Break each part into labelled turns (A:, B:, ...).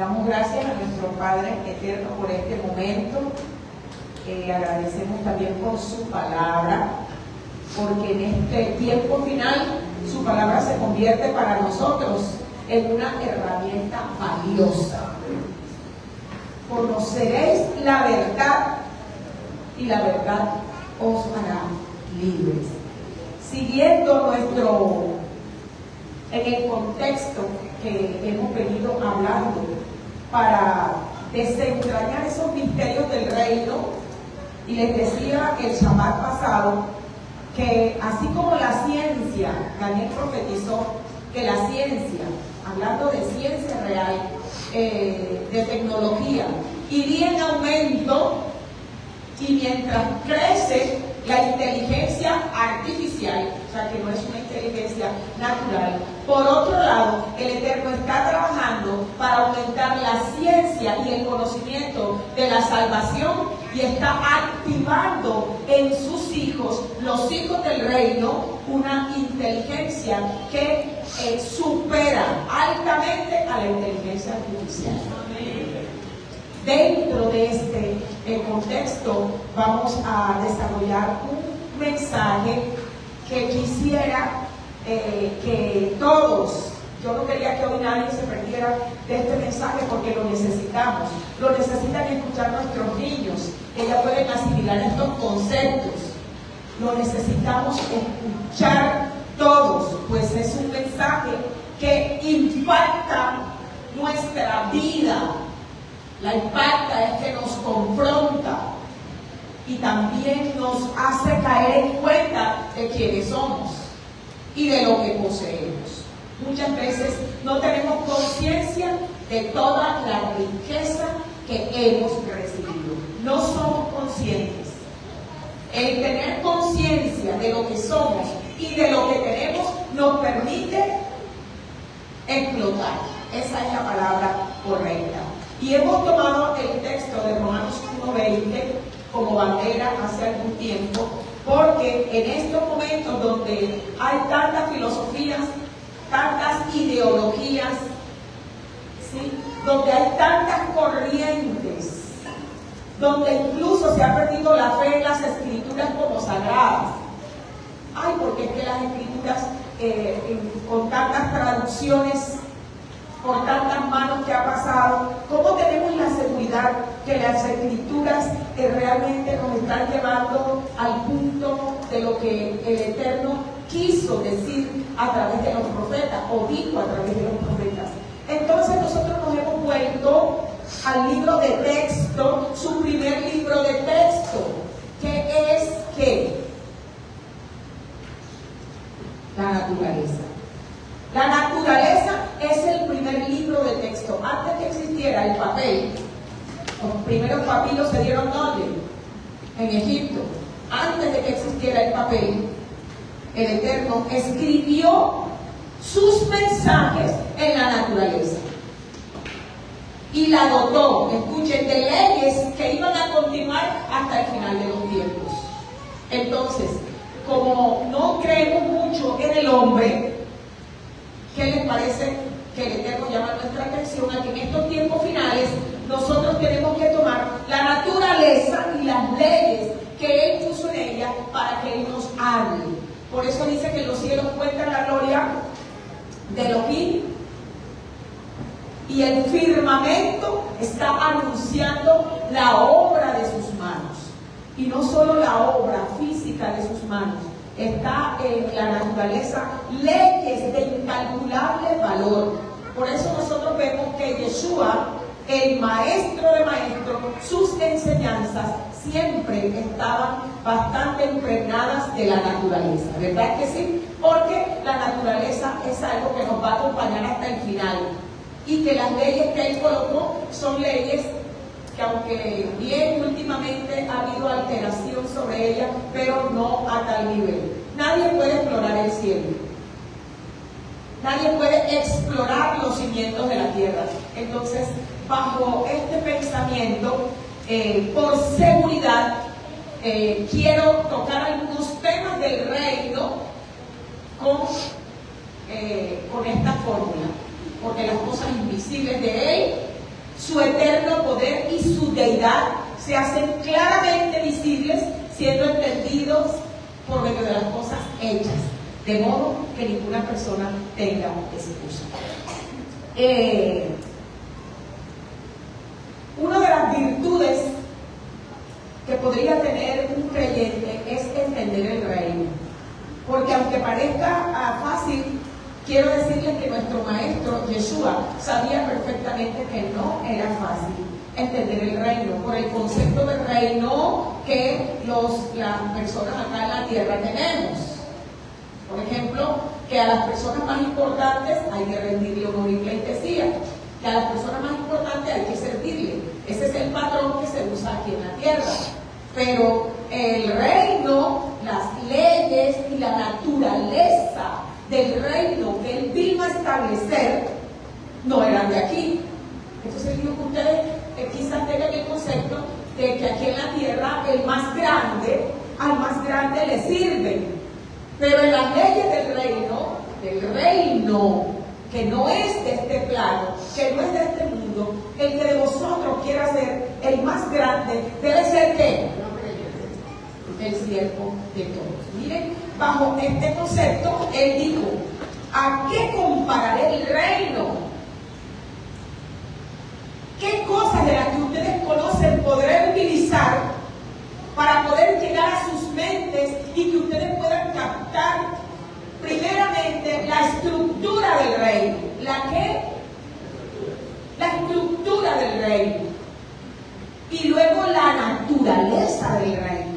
A: Damos gracias a nuestro Padre Eterno por este momento. Agradecemos también por su palabra, porque en este tiempo final su palabra se convierte para nosotros en una herramienta valiosa. Conoceréis la verdad y la verdad os hará libres. Siguiendo en el contexto que hemos venido hablando para desentrañar esos misterios del reino, y les decía el Shabbat pasado que así como la ciencia, Daniel profetizó que la ciencia, hablando de ciencia real, de tecnología, iría en aumento, y mientras crece la inteligencia artificial, o sea que no es una inteligencia natural, por otro lado, el Eterno está trabajando para aumentar la ciencia y el conocimiento de la salvación, y está activando en sus hijos, los hijos del reino, una inteligencia que supera altamente a la inteligencia artificial. Dentro de este contexto vamos a desarrollar un mensaje que quisiera que todos, yo no quería que hoy nadie se perdiera de este mensaje porque lo necesitamos, lo necesitan escuchar nuestros niños, que ya pueden asimilar estos conceptos, lo necesitamos escuchar todos, pues es un mensaje que impacta nuestra vida. La impacta, es que nos confronta y también nos hace caer en cuenta de quiénes somos y de lo que poseemos. Muchas veces no tenemos conciencia de toda la riqueza que hemos recibido. No somos conscientes. El tener conciencia de lo que somos y de lo que tenemos nos permite explotar. Esa es la palabra correcta. Y hemos tomado el texto de Romanos 1:20 como bandera hace algún tiempo, porque en estos momentos donde hay tantas filosofías, tantas ideologías, ¿sí?, donde hay tantas corrientes, donde incluso se ha perdido la fe en las escrituras como sagradas. Ay, porque es que las escrituras con tantas traducciones, por tantas manos que ha pasado, ¿cómo tenemos la seguridad que las escrituras realmente nos están llevando al punto de lo que el Eterno quiso decir a través de los profetas, o dijo a través de los profetas? Entonces nosotros nos hemos vuelto al libro de texto, su primer libro de texto, que es ¿qué? La naturaleza. La naturaleza es el primer libro de texto. Antes que existiera el papel, los primeros papiros se dieron ¿dónde? En Egipto. Antes de que existiera el papel, el Eterno escribió sus mensajes en la naturaleza y la dotó, escuchen, de leyes que iban a continuar hasta el final de los tiempos. Entonces, como no creemos mucho en el hombre, ¿qué les parece que el Eterno llama nuestra atención a que en estos tiempos finales nosotros tenemos que tomar la naturaleza y las leyes que Él puso en ella para que Él nos hable? Por eso dice que los cielos cuentan la gloria de Elohim y el firmamento está anunciando la obra de sus manos. Y no solo la obra física de sus manos, está en la naturaleza leyes de incalculable valor. Por eso nosotros vemos que Yeshua, el maestro de maestros, sus enseñanzas siempre estaban bastante impregnadas de la naturaleza, ¿verdad que sí? Porque la naturaleza es algo que nos va a acompañar hasta el final, y que las leyes que Él colocó son leyes que, aunque bien últimamente ha habido alteración sobre ellas, pero no a tal nivel. Nadie puede explorar el cielo, nadie puede explorar los cimientos de la tierra. Entonces, bajo este pensamiento, por seguridad, quiero tocar algunos temas del reino con esta fórmula, porque las cosas invisibles de Él su eterno poder y su deidad se hacen claramente visibles, siendo entendidos por medio de las cosas hechas, de modo que ninguna persona tenga excusa. Una de las virtudes que podría tener un creyente es entender el reino, porque aunque parezca fácil, quiero decirles que nuestro maestro Yeshua sabía perfectamente que no era fácil entender el reino, por el concepto del reino que las personas acá en la tierra tenemos. Por ejemplo, que a las personas más importantes hay que rendirle honor y pleitesía, que a las personas más importantes hay que servirle. Ese es el patrón que se usa aquí en la tierra. Pero el reino, las leyes y la naturaleza del reino que él vino a establecer no eran de aquí. Entonces digo que ustedes quizás tengan el concepto de que aquí en la tierra al más grande le sirven. Pero en las leyes del reino que no es de este plano, que no es de este mundo, el que de vosotros quiera ser el más grande debe ser ¿qué? El siervo de todos. Miren, bajo este concepto, él dijo: ¿a qué compararé el reino? ¿Qué cosas de las que ustedes conocen podré utilizar para poder llegar a sus mentes y que ustedes puedan captar primeramente la estructura del reino? ¿La qué? La estructura del reino. Y luego la naturaleza del reino.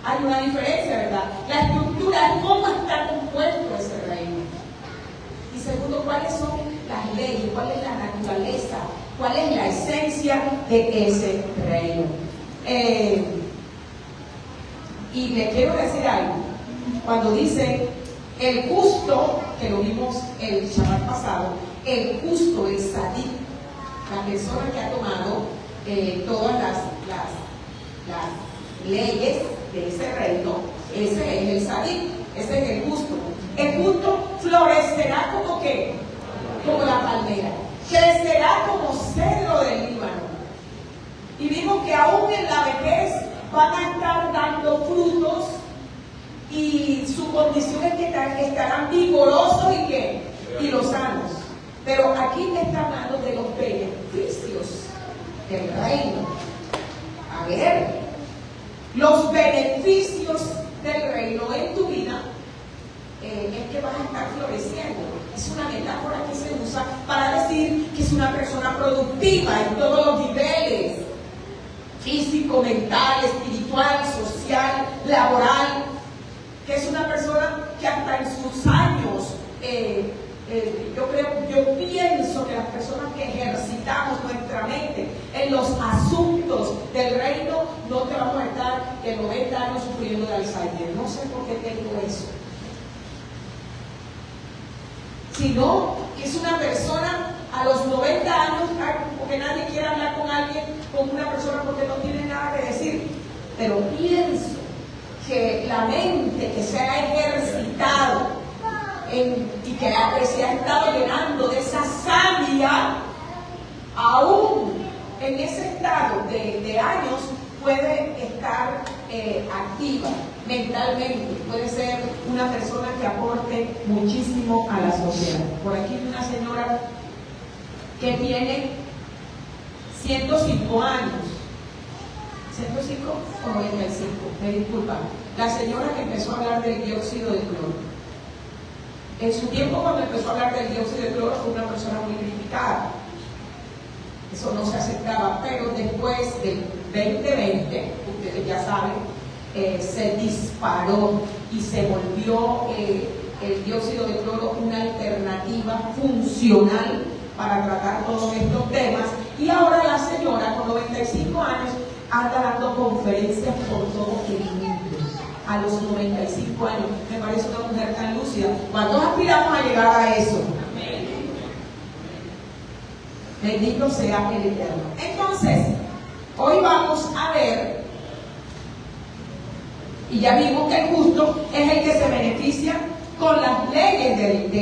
A: Hay una diferencia, ¿verdad? La estructura es cómo está compuesto ese reino. Y segundo, ¿cuáles son las leyes? ¿Cuál es la naturaleza? ¿Cuál es la esencia de ese reino? Y le quiero decir algo. Cuando dice el justo, que lo vimos el Shabbat pasado, el justo, el sadí, la persona que ha tomado todas las leyes de ese reino, ese es el sadí, ese es el justo. El justo florecerá como ¿qué? Como la palmera, crecerá como cedro del Líbano. Y vimos que aún en la vejez van a estar dando frutos y su condición es que estarán vigorosos y ¿qué? Y lozanos. Pero aquí me está hablando de los beneficios del reino. A ver, los beneficios del reino en tu vida es que vas a estar floreciendo. Es una metáfora que se usa para decir que es una persona productiva en todos los niveles: físico, mental, espiritual, social, laboral, que es una persona que hasta en sus años, yo pienso que las personas que ejercitamos nuestra mente en los asuntos del reino, no te vamos a estar en 90 años sufriendo de Alzheimer. No sé por qué tengo eso. Sino que es una persona a los 90 años, porque nadie quiere hablar con alguien, con una persona, porque no tiene nada que decir. Pero pienso que la mente que se ha ejercitado y que se ha estado llenando de esa savia, aún en ese estado de años, puede estar activa mentalmente, puede ser una persona que aporte muchísimo a la sociedad. Por aquí hay una señora que tiene 105 años. 105 o 95, me disculpan. La señora que empezó a hablar del dióxido de cloro. En su tiempo, cuando empezó a hablar del dióxido de cloro, fue una persona muy criticada. Eso no se aceptaba, pero después del 2020, ustedes ya saben, se disparó y se volvió el dióxido de cloro una alternativa funcional para tratar todos estos temas. Y ahora la señora, con 95 años, anda dando conferencias por todo el mundo. A los 95 años, me parece una mujer tan lúcida. ¿Cuántos aspiramos a llegar a eso? Bendito sea el Eterno. Entonces, hoy vamos a ver, y ya vimos que el justo es el que se beneficia con las leyes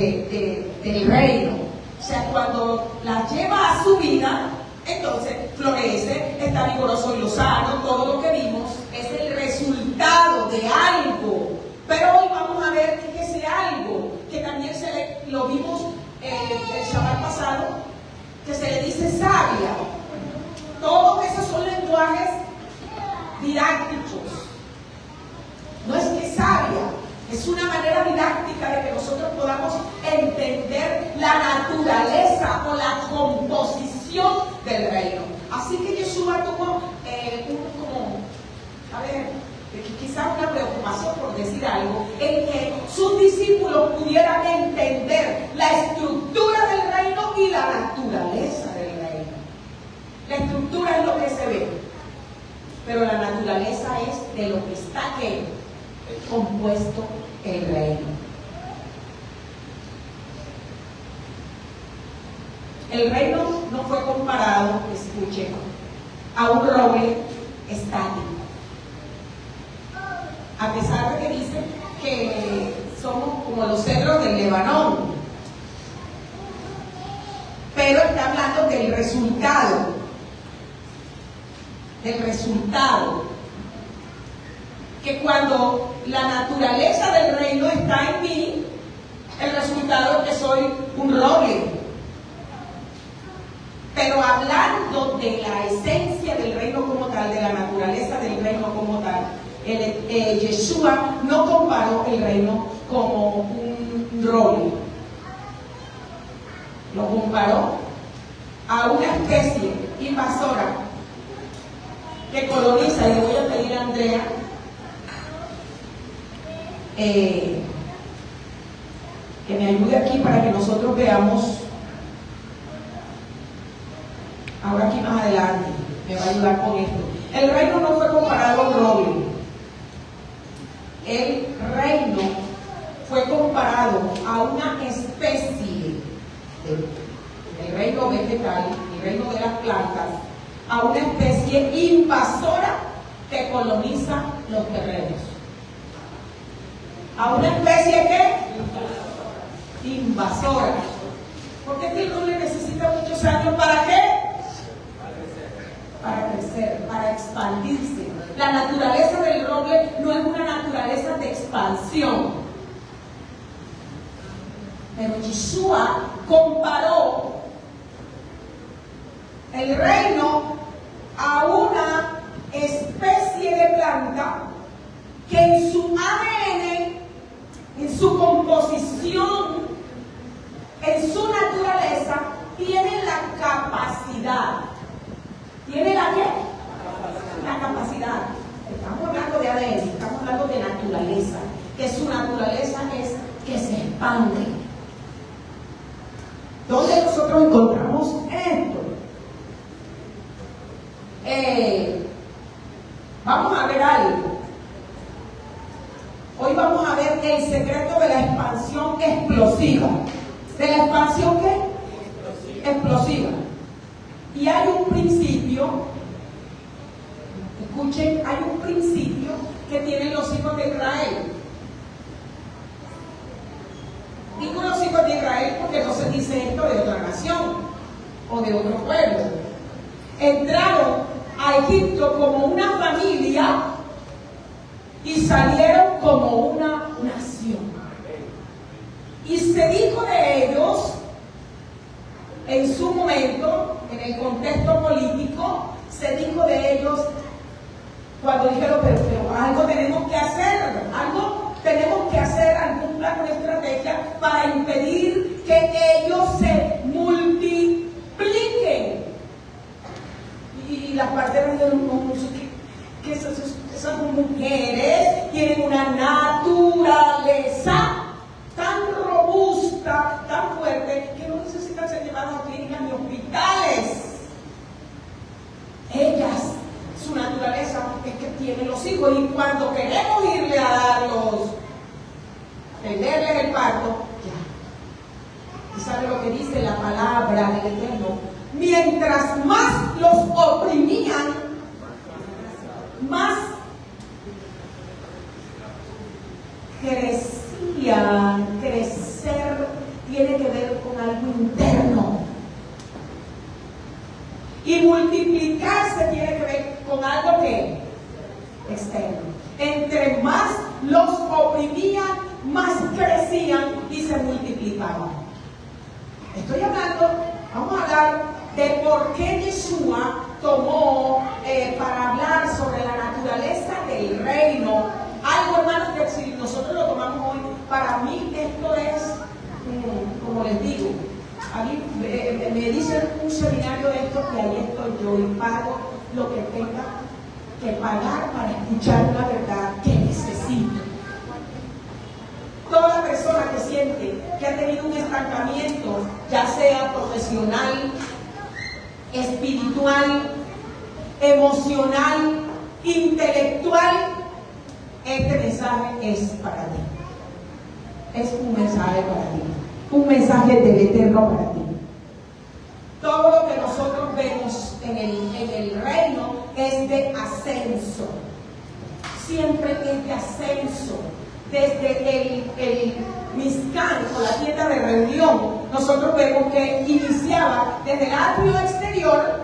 A: del reino. O sea, cuando la lleva a su vida, entonces florece, está vigoroso y lozano, todo lo que vimos es el resultado de algo. Pero hoy vamos a ver qué es ese algo, que también lo vimos el Shabbat pasado, que se le dice sabia. Todos esos son lenguajes didácticos. No es que sabia, es una manera didáctica de que nosotros podamos entender la naturaleza o la composición del reino. Así que Yeshua tuvo quizás una preocupación, por decir algo, en que sus discípulos pudieran entender la estructura del reino y la naturaleza del reino. La estructura es lo que se ve, pero la naturaleza es de lo que está compuesto el reino. El reino no fue comparado, escuchen, a un roble estático. A pesar de que dice que somos como los cedros del Lebanón, pero está hablando del resultado. Que cuando la naturaleza del reino está en mí, el resultado es que soy un roble. Pero hablando de la esencia del reino como tal, de la naturaleza del reino como tal, Yeshua no comparó el reino como un roble. Lo comparó a una especie invasora que coloniza, y le voy a pedir a Andrea que me ayude aquí para que nosotros veamos. Ahora aquí más adelante me va a ayudar con esto. El reino no fue comparado a un roble. El reino fue comparado a una especie, el reino vegetal, el reino de las plantas, a una especie invasora que coloniza los terrenos. A una especie que invasora. Porque este roble necesita muchos años. ¿Para qué? Para crecer, para expandirse. La naturaleza del roble no es una naturaleza de expansión. Pero Yeshua comparó el reino a una especie de planta que en su ADN, en su composición, en su naturaleza, tiene la capacidad. ¿Tiene la qué? La capacidad. Estamos hablando de ADN, estamos hablando de naturaleza, que su naturaleza es que se expande. ¿Dónde nosotros encontramos esto? Vamos a ver algo. Hoy vamos a ver el secreto de la expansión explosiva. ¿De la expansión qué? Explosiva. Y hay un principio, escuchen, hay un principio que tienen los hijos de Israel. Digo los hijos de Israel porque no se dice esto de otra nación o de otro pueblo. Entraron a Egipto como una familia y salieron como una nación. Y se dijo de ellos, en su momento, en el contexto político, se dijo de ellos, cuando dijeron, pero algo tenemos que hacer, algún plan, una estrategia para impedir que ellos se multipliquen. Y las parteras dijeron, no, que esas mujeres tienen una naturaleza tan robusta, tan fuerte, que no necesitan ser llevadas a clínicas ni hospitales. Ellas, su naturaleza es que tienen los hijos, y cuando queremos irle a darlos, tenderles el parto, ya. ¿Y sabe lo que dice la palabra del Eterno? Mientras más los oprimían, más crecían. Crecer tiene que ver con algo interno. Y multiplicarse tiene que ver con algo que externo. Entre más los oprimían, más crecían y se multiplicaban. Estoy hablando, vamos a hablar de por qué Yeshua tomó para hablar sobre la naturaleza del reino. Algo, hermanos, que si nosotros lo tomamos hoy, para mí esto es, como les digo, a mí me dicen un seminario de esto y ahí estoy yo y pago lo que tenga que pagar para escuchar una verdad que necesito. Toda persona que siente que ha tenido un estancamiento, ya sea profesional, espiritual, emocional, intelectual, este mensaje es para ti. Es un mensaje para ti. Un mensaje del Eterno para ti. Todo lo que nosotros vemos en el reino es de ascenso. Siempre es de ascenso. Desde el Mizcán, o la tienda de reunión, nosotros vemos que iniciaba desde el atrio exterior,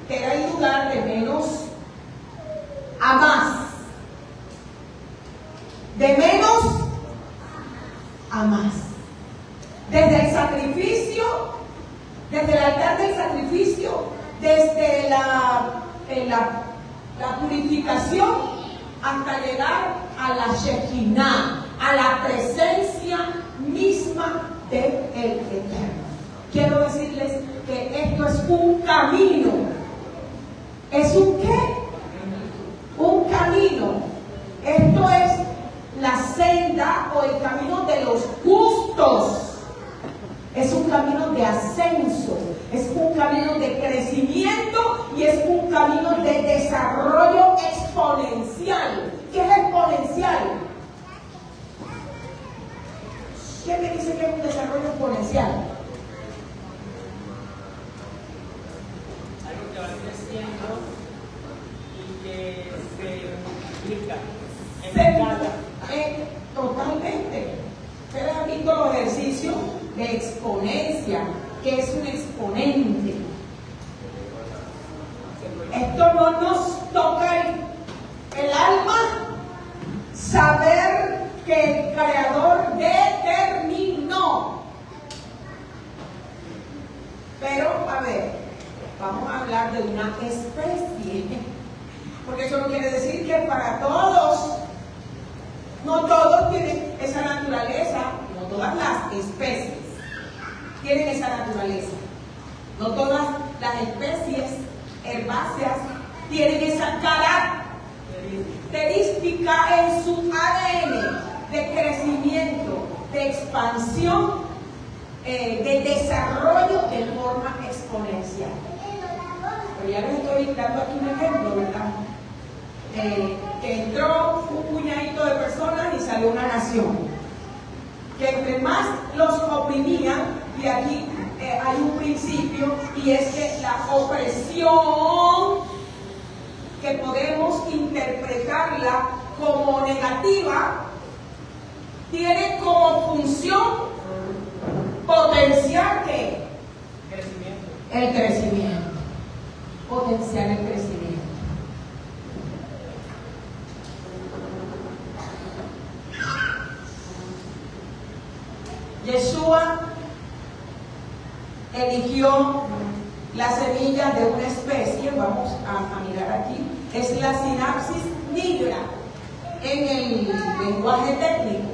A: que era el lugar de menos a más. De menos a más. Desde el sacrificio, desde el altar del sacrificio, desde la purificación, hasta llegar a la Shekinah, a la presencia misma del Eterno. Quiero decirles que esto es un camino. ¿Es un qué? Un camino. Esto es la senda o el camino de los justos. Es un camino de ascenso, es un camino de crecimiento y es un camino de desarrollo exponencial. ¿Qué es exponencial? ¿Qué me dice que es un desarrollo exponencial?
B: Algo que va creciendo y que se multiplica en cada.
A: Totalmente. Ustedes han visto los ejercicios de exponencia, que es un exponente. Esto no nos toca el alma saber que el Creador determinó. Pero, a ver, vamos a hablar de una especie, porque eso no quiere decir que para todos, no todos tienen esa naturaleza, no todas las especies tienen esa naturaleza. No todas las especies herbáceas tienen esa característica en su ADN de crecimiento, de expansión, de desarrollo de forma exponencial. Pero ya les estoy dando aquí un ejemplo, ¿verdad? Que entró un puñadito de personas y salió una nación. Que entre más los oprimían, y aquí hay un principio, y es que la opresión, que podemos interpretarla como negativa, tiene como función potenciar ¿qué? El crecimiento. Potenciar el crecimiento. Yeshua eligió la semilla de una especie, vamos a mirar aquí, es la sinapsis nigra en el lenguaje técnico.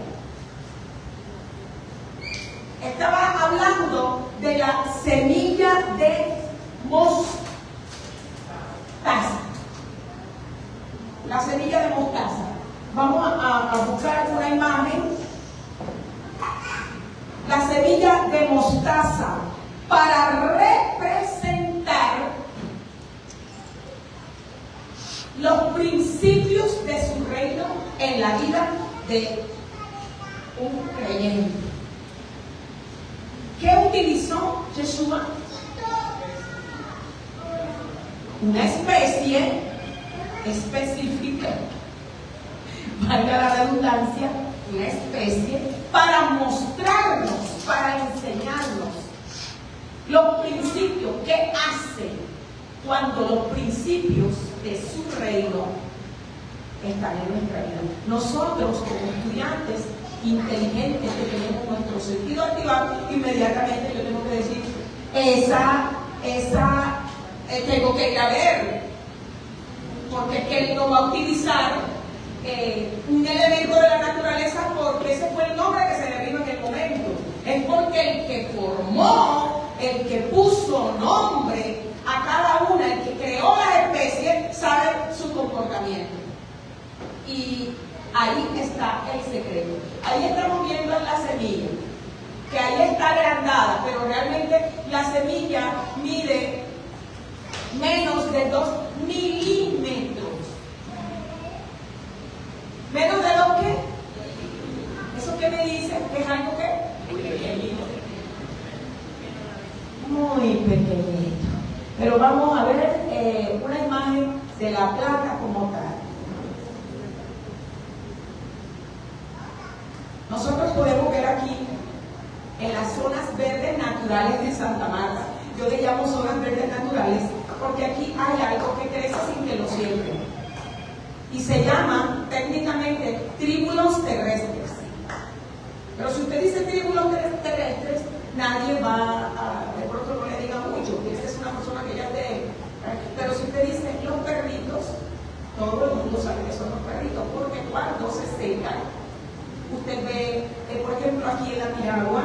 A: Estaba hablando de la semilla de mostaza. La semilla de mostaza. Vamos a buscar una imagen. La semilla de mostaza para representar los principios de su reino en la vida de un creyente. ¿Qué utilizó Yeshua? Una especie específica, valga la redundancia, una especie para mostrarnos, para enseñarnos los principios que hacen cuando los principios de su reino están en nuestra vida. Nosotros, como estudiantes inteligentes que tenemos nuestro sentido activado, inmediatamente yo tengo que decir, tengo que ir a ver, porque es que él no va a utilizar un elemento de la naturaleza porque ese fue el nombre que se le vino en el momento. Es porque el que formó, el que puso nombre a cada una, el que creó las especies, sabe su comportamiento. Y ahí está el secreto. Ahí estamos viendo la semilla, que ahí está agrandada, pero realmente la semilla mide menos de 2 milímetros. ¿Menos de 2 qué? ¿Eso qué me dice? ¿Que es algo qué? Muy pequeñito. Pero vamos a ver una imagen de la planta como tal. Nosotros podemos ver aquí en las zonas verdes naturales de Santa Marta. Yo le llamo zonas verdes naturales porque aquí hay algo que crece sin que lo siembren. Y se llama técnicamente tríbulos terrestres. Pero si usted dice tríbulos terrestres, nadie va a, de pronto no le diga mucho, porque es una persona que ya te... Pero si usted dice los perritos, todo el mundo sabe que son los perritos, porque cuando se secan, usted ve, por ejemplo, aquí en la piragua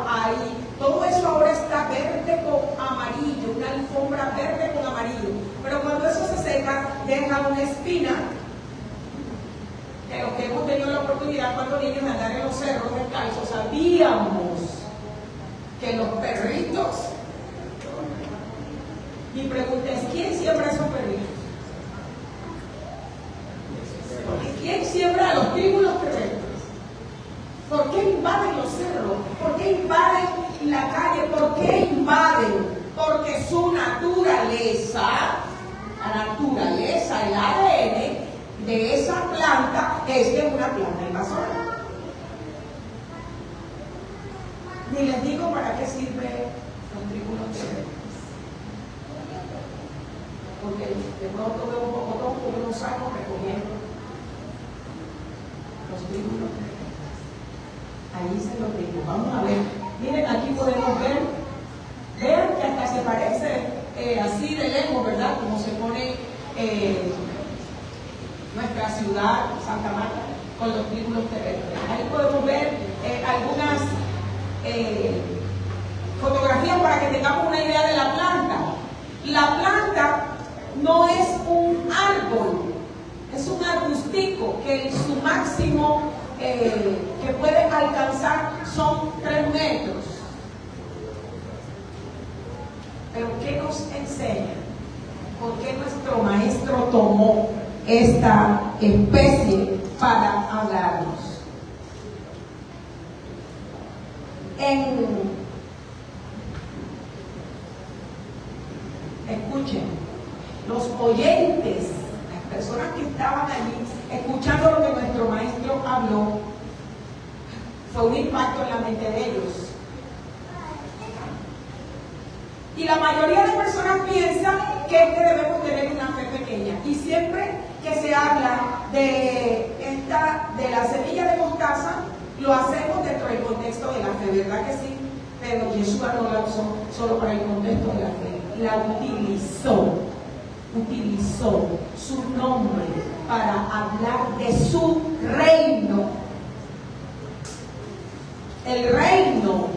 A: hay, todo eso ahora está verde con amarillo, una alfombra verde con amarillo, pero cuando eso se seca, deja una espina, que los que hemos tenido la oportunidad cuando niños de andar en los cerros descalzos, sabíamos que los perritos, mi pregunta es, ¿quién siembra esos perritos? ¿Quién siembra los tríbulos terrestres? ¿Por qué invaden los cerros? ¿Por qué invaden la calle? ¿Por qué invaden? Porque su naturaleza, la naturaleza, el ADN de esa planta es que es una planta invasora. Ni les digo para qué sirve los tríbulos terrestres. Porque de pronto veo un pocotón con unos sacos recogiendo los tríbulos terrestres. Ahí se los digo. Vamos a ver. Miren, aquí podemos ver. Vean que hasta se parece así de lejos, ¿verdad? Como se pone nuestra ciudad, Santa Marta, con los tríbulos terrestres. Ahí podemos ver algunas fotografías para que tengamos una idea de la planta. La planta no es un árbol, es un arbustico que en su máximo que puede alcanzar son 3 metros. Pero ¿qué nos enseña? ¿Por qué nuestro maestro tomó esta especie para hablarnos? Escuchen, los oyentes, las personas que estaban allí escuchando lo que nuestro maestro habló, fue un impacto en la mente de ellos. Y la mayoría de personas piensan que debemos tener una fe pequeña. Y siempre que se habla de la semilla de mostaza, lo hacemos dentro del contexto de la fe, ¿verdad que sí? Pero Yeshua no la usó solo para el contexto de la fe, la utilizó su nombre para hablar de su reino. El reino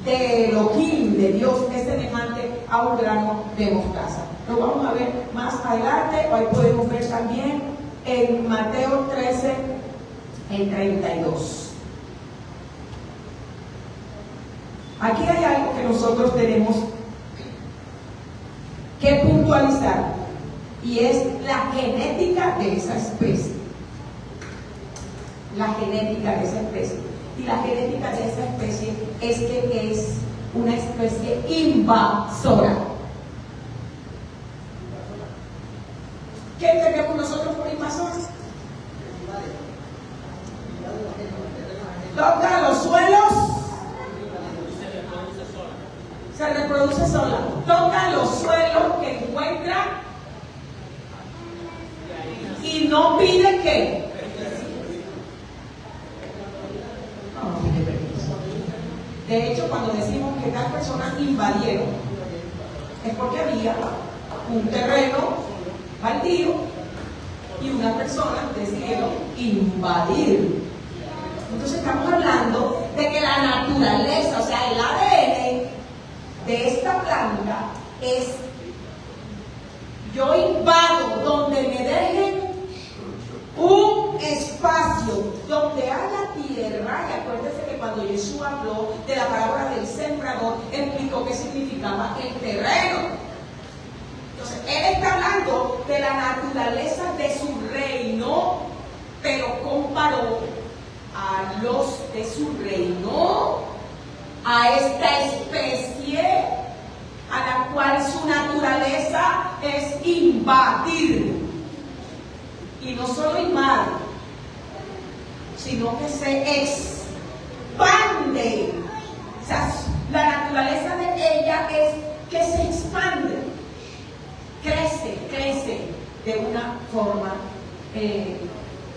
A: de Elohim, de Dios, es semejante a un grano de mostaza. Lo vamos a ver más adelante. Hoy podemos ver también en Mateo 13, en 32. Aquí hay algo que nosotros tenemos que puntualizar, y es la genética de esa especie. La genética de esa especie. Y la genética de esa especie es que es una especie invasora. ¿Qué entendemos nosotros por invasor? Toca los suelos Se reproduce sola. Toca los suelos que encuentra y no pide qué. No pide permiso. De hecho, cuando decimos que tal persona invadieron, es porque había un terreno baldío y una persona decidieron invadir. Entonces estamos hablando de que la naturaleza, o sea, el ADN de esta planta es: yo invado donde me dejen un espacio donde haya tierra. Y acuérdense que cuando Jesús habló de la parábola del sembrador, explicó qué significaba el terreno. Entonces, él está hablando de la naturaleza de su reino, pero comparó a los de su reino, a esta especie a la cual su naturaleza es invadir. Y no solo invadir, sino que se expande. O sea, la naturaleza de ella es que se expande, crece de una forma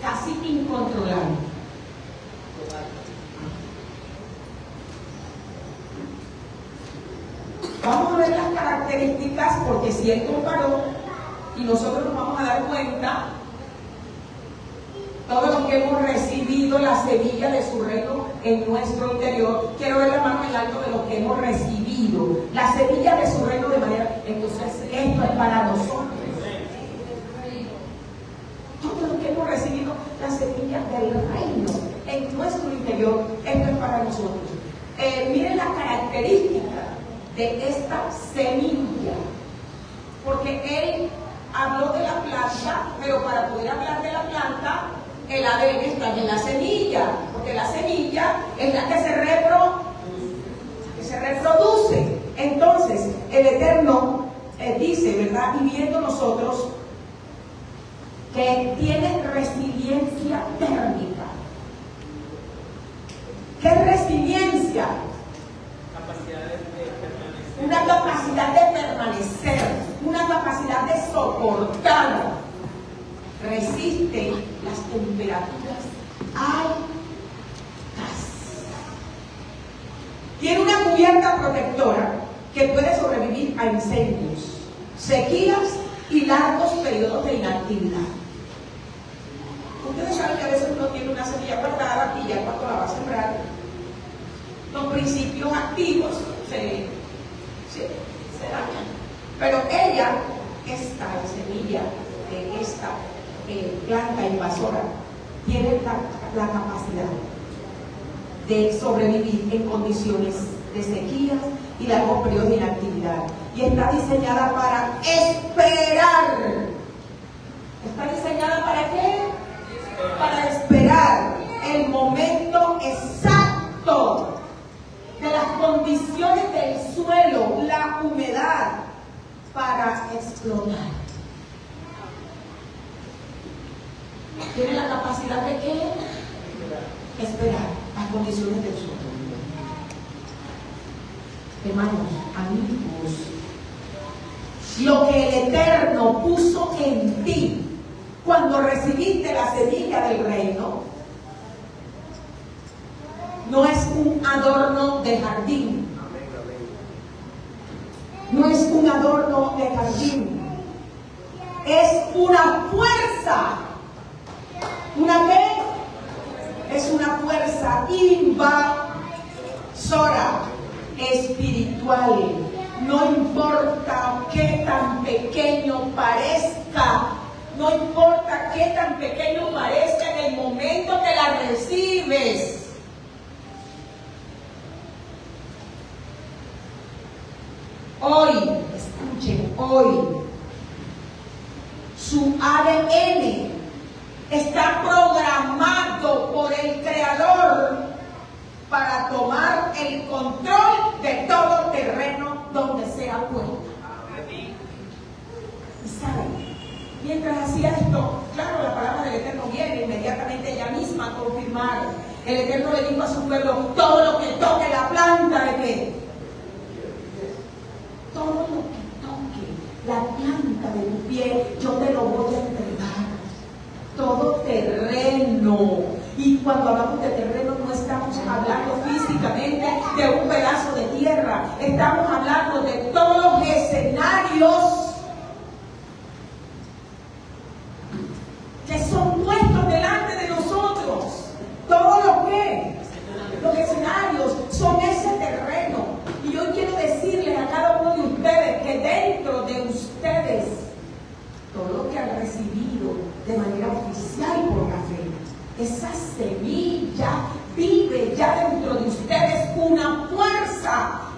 A: casi incontrolable. Vamos a ver las características, porque si él comparó, y nosotros nos vamos a dar cuenta, todo lo que hemos recibido, la semilla de su reino en nuestro interior. Quiero ver la mano en alto de lo que hemos recibido, la semilla de su reino, de manera, entonces esto es para nosotros. Todo lo que hemos recibido, la semilla del reino en nuestro interior, esto es para nosotros. Miren la característica de esta semilla, porque él habló de la planta, pero para poder hablar de la planta, el ADN está en la semilla, porque la semilla es la que se reproduce. Entonces, el Eterno dice, ¿verdad? Y viendo nosotros que tiene resiliencia térmica. ¿Qué es resiliencia? Una capacidad de permanecer, una capacidad de soportar. Resiste las temperaturas altas. Tiene una cubierta protectora que puede sobrevivir a incendios, sequías y largos periodos de inactividad. Ustedes saben que a veces uno tiene una semilla guardada y ya cuando la va a sembrar, los principios activos se dañan. Pero ella, esta semilla de esta planta invasora, tiene la capacidad de sobrevivir en condiciones de sequías y largos periodos de inactividad. Y está diseñada para esperar. ¿Está diseñada para qué? Para esperar el momento exacto de las condiciones del suelo, la humedad, para explotar. Tiene la capacidad de qué? Esperar las condiciones del suelo. Hermanos, amigos, lo que el Eterno puso en ti cuando recibiste la semilla del reino no es un adorno de jardín. No es un adorno de jardín. Es una fuerza. ¿Una qué? Es una fuerza invasora, espiritual. No importa qué tan pequeño parezca. No importa qué tan pequeño parezca en el momento que la recibes. Hoy, escuchen, hoy, su ADN está programado por el Creador para tomar el control de todo terreno donde sea puesto. Y saben, mientras hacía esto, claro, la palabra del Eterno viene inmediatamente ella misma a confirmar. El Eterno le dijo a su pueblo: todo lo que toque la planta de qué,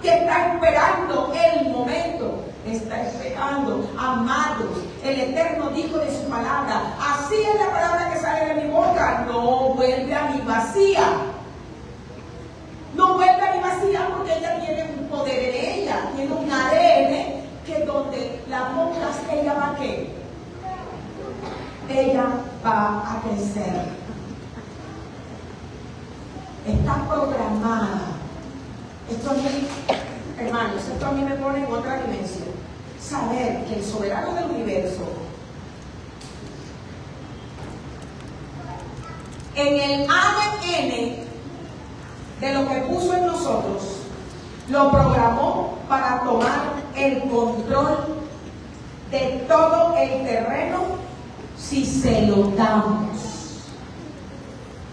A: que está esperando el momento, está esperando, amados. El Eterno dijo de su palabra, así es la palabra que sale de mi boca, no vuelve a mi vacía. No vuelve a mi vacía porque ella tiene un poder en ella, tiene un ADN que donde la pongas, ella va a ¿qué? Ella va a crecer. Está programada. Esto a mí, hermanos, esto a mí me pone en otra dimensión. Saber que el soberano del universo, en el ADN de lo que puso en nosotros, lo programó para tomar el control de todo el terreno si se lo damos.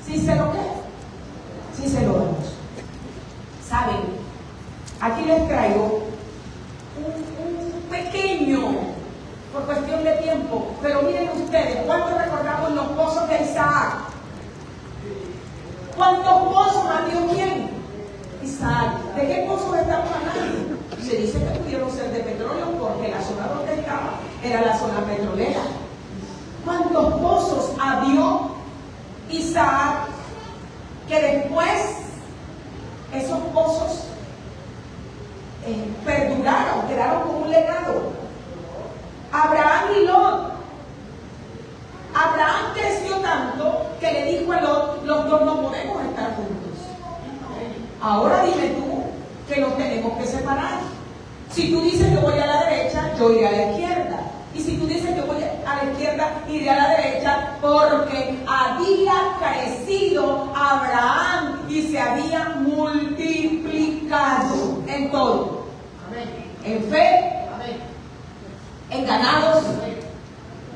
A: ¿Si se lo qué? Si se lo damos. ¿Saben? Aquí les traigo un pequeño, por cuestión de tiempo, pero miren ustedes, ¿cuántos recordamos los pozos de Isaac? ¿Cuántos pozos abrió quién? Isaac. ¿De qué pozos estamos hablando? Se dice que pudieron ser de petróleo porque la zona donde estaba era la zona petrolera. ¿Cuántos pozos abrió Isaac que después esos pozos perduraron, quedaron como un legado? Abraham y Lot. Abraham creció tanto que le dijo a Lot, los dos no podemos estar juntos. Ahora dime tú que nos tenemos que separar. Si tú dices que voy a la derecha, yo iré a la izquierda. Y si tú dices que voy a la izquierda, iré a la derecha, porque había crecido Abraham y se había multiplicado en todo. Amén. En fe, amén, en ganados, amén,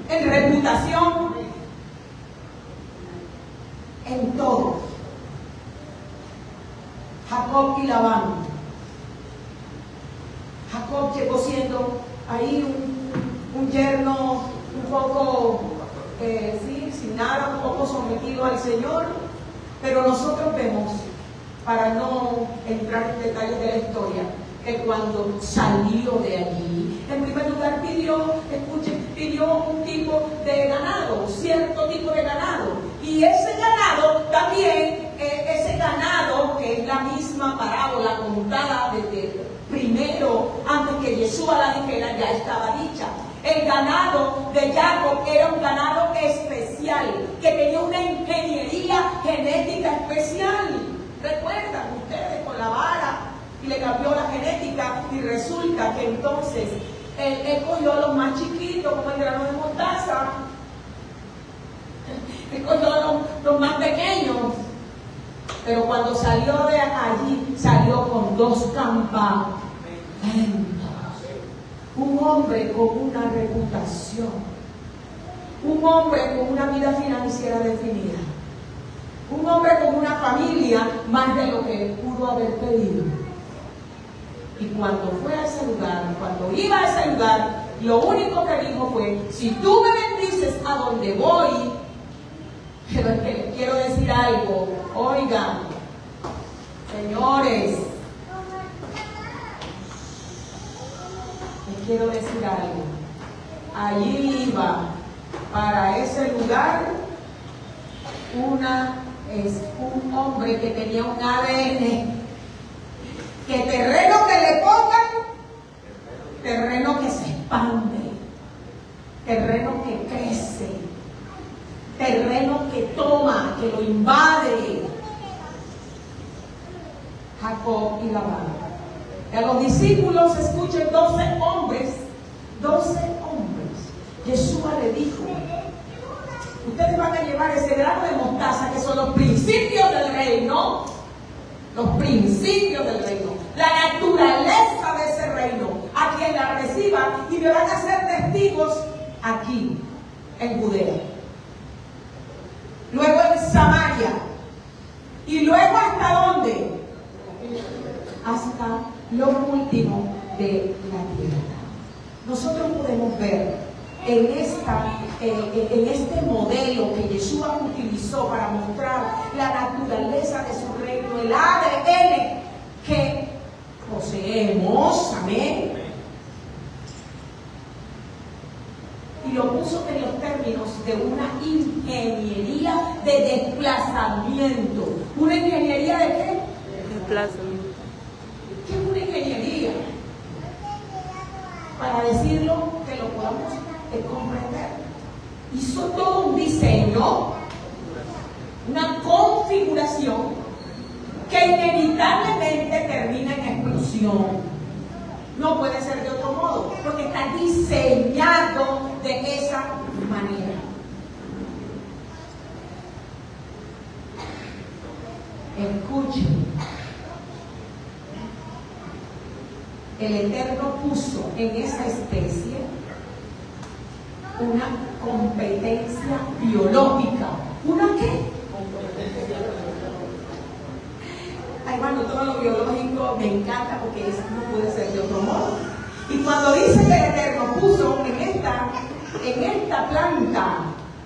A: en reputación, en todo. Jacob y Labán. Jacob llegó siendo ahí un yerno un poco, sí, sin nada, un poco sometido al Señor, pero nosotros vemos, para no entrar en detalles de la historia, que cuando salió de allí, en primer lugar pidió un tipo de ganado, cierto tipo de ganado, y ese ganado también, ese ganado que es la misma parábola contada desde primero, antes que Yeshua la dijera, ya estaba dicha. El ganado de Jacob era un ganado especial, que tenía una ingeniería genética especial. ¿Recuerdan ustedes con la vara? Y le cambió la genética y resulta que entonces él cogió los más chiquitos como el grano de mostaza, él cogió los más pequeños, pero cuando salió de allí salió con 2 campamentos. Un hombre con una reputación, un hombre con una vida financiera definida, un hombre con una familia más de lo que pudo haber pedido. Y cuando fue a ese lugar, cuando iba a ese lugar, lo único que dijo fue: si tú me bendices a donde voy. Pero es que les quiero decir algo, oigan, señores, les quiero decir algo. Allí iba para ese lugar un hombre que tenía un ADN. Que terreno que le pongan, terreno que se expande, terreno que crece, terreno que toma, que lo invade. Jacob y Labán. Y a los discípulos, escuchen, 12 hombres. Yeshua le dijo: ustedes van a llevar ese grano de mostaza, que son los principios del reino. Los principios del reino, la naturaleza de ese reino, a quien la reciba, y me van a ser testigos aquí, en Judea, luego en Samaria, y luego ¿hasta dónde? Hasta lo último de la tierra. Nosotros podemos ver en este modelo que Yeshua utilizó para mostrar la naturaleza de su reino, el ADN que poseemos, amén. Y lo puso en los términos de una ingeniería de desplazamiento. ¿Una ingeniería de qué?
C: Desplazamiento.
A: ¿Qué es una ingeniería? Para decirlo que lo podamos comprender. Hizo todo un diseño, una configuración que inevitablemente termina en explosión. No puede ser de otro modo, porque está diseñado de esa manera. Escuchen. El Eterno puso en esa especie una competencia biológica. ¿Una qué? Ay, hermano, todo lo biológico me encanta porque eso no puede ser de otro modo. Y cuando dice que el Eterno puso en esta planta,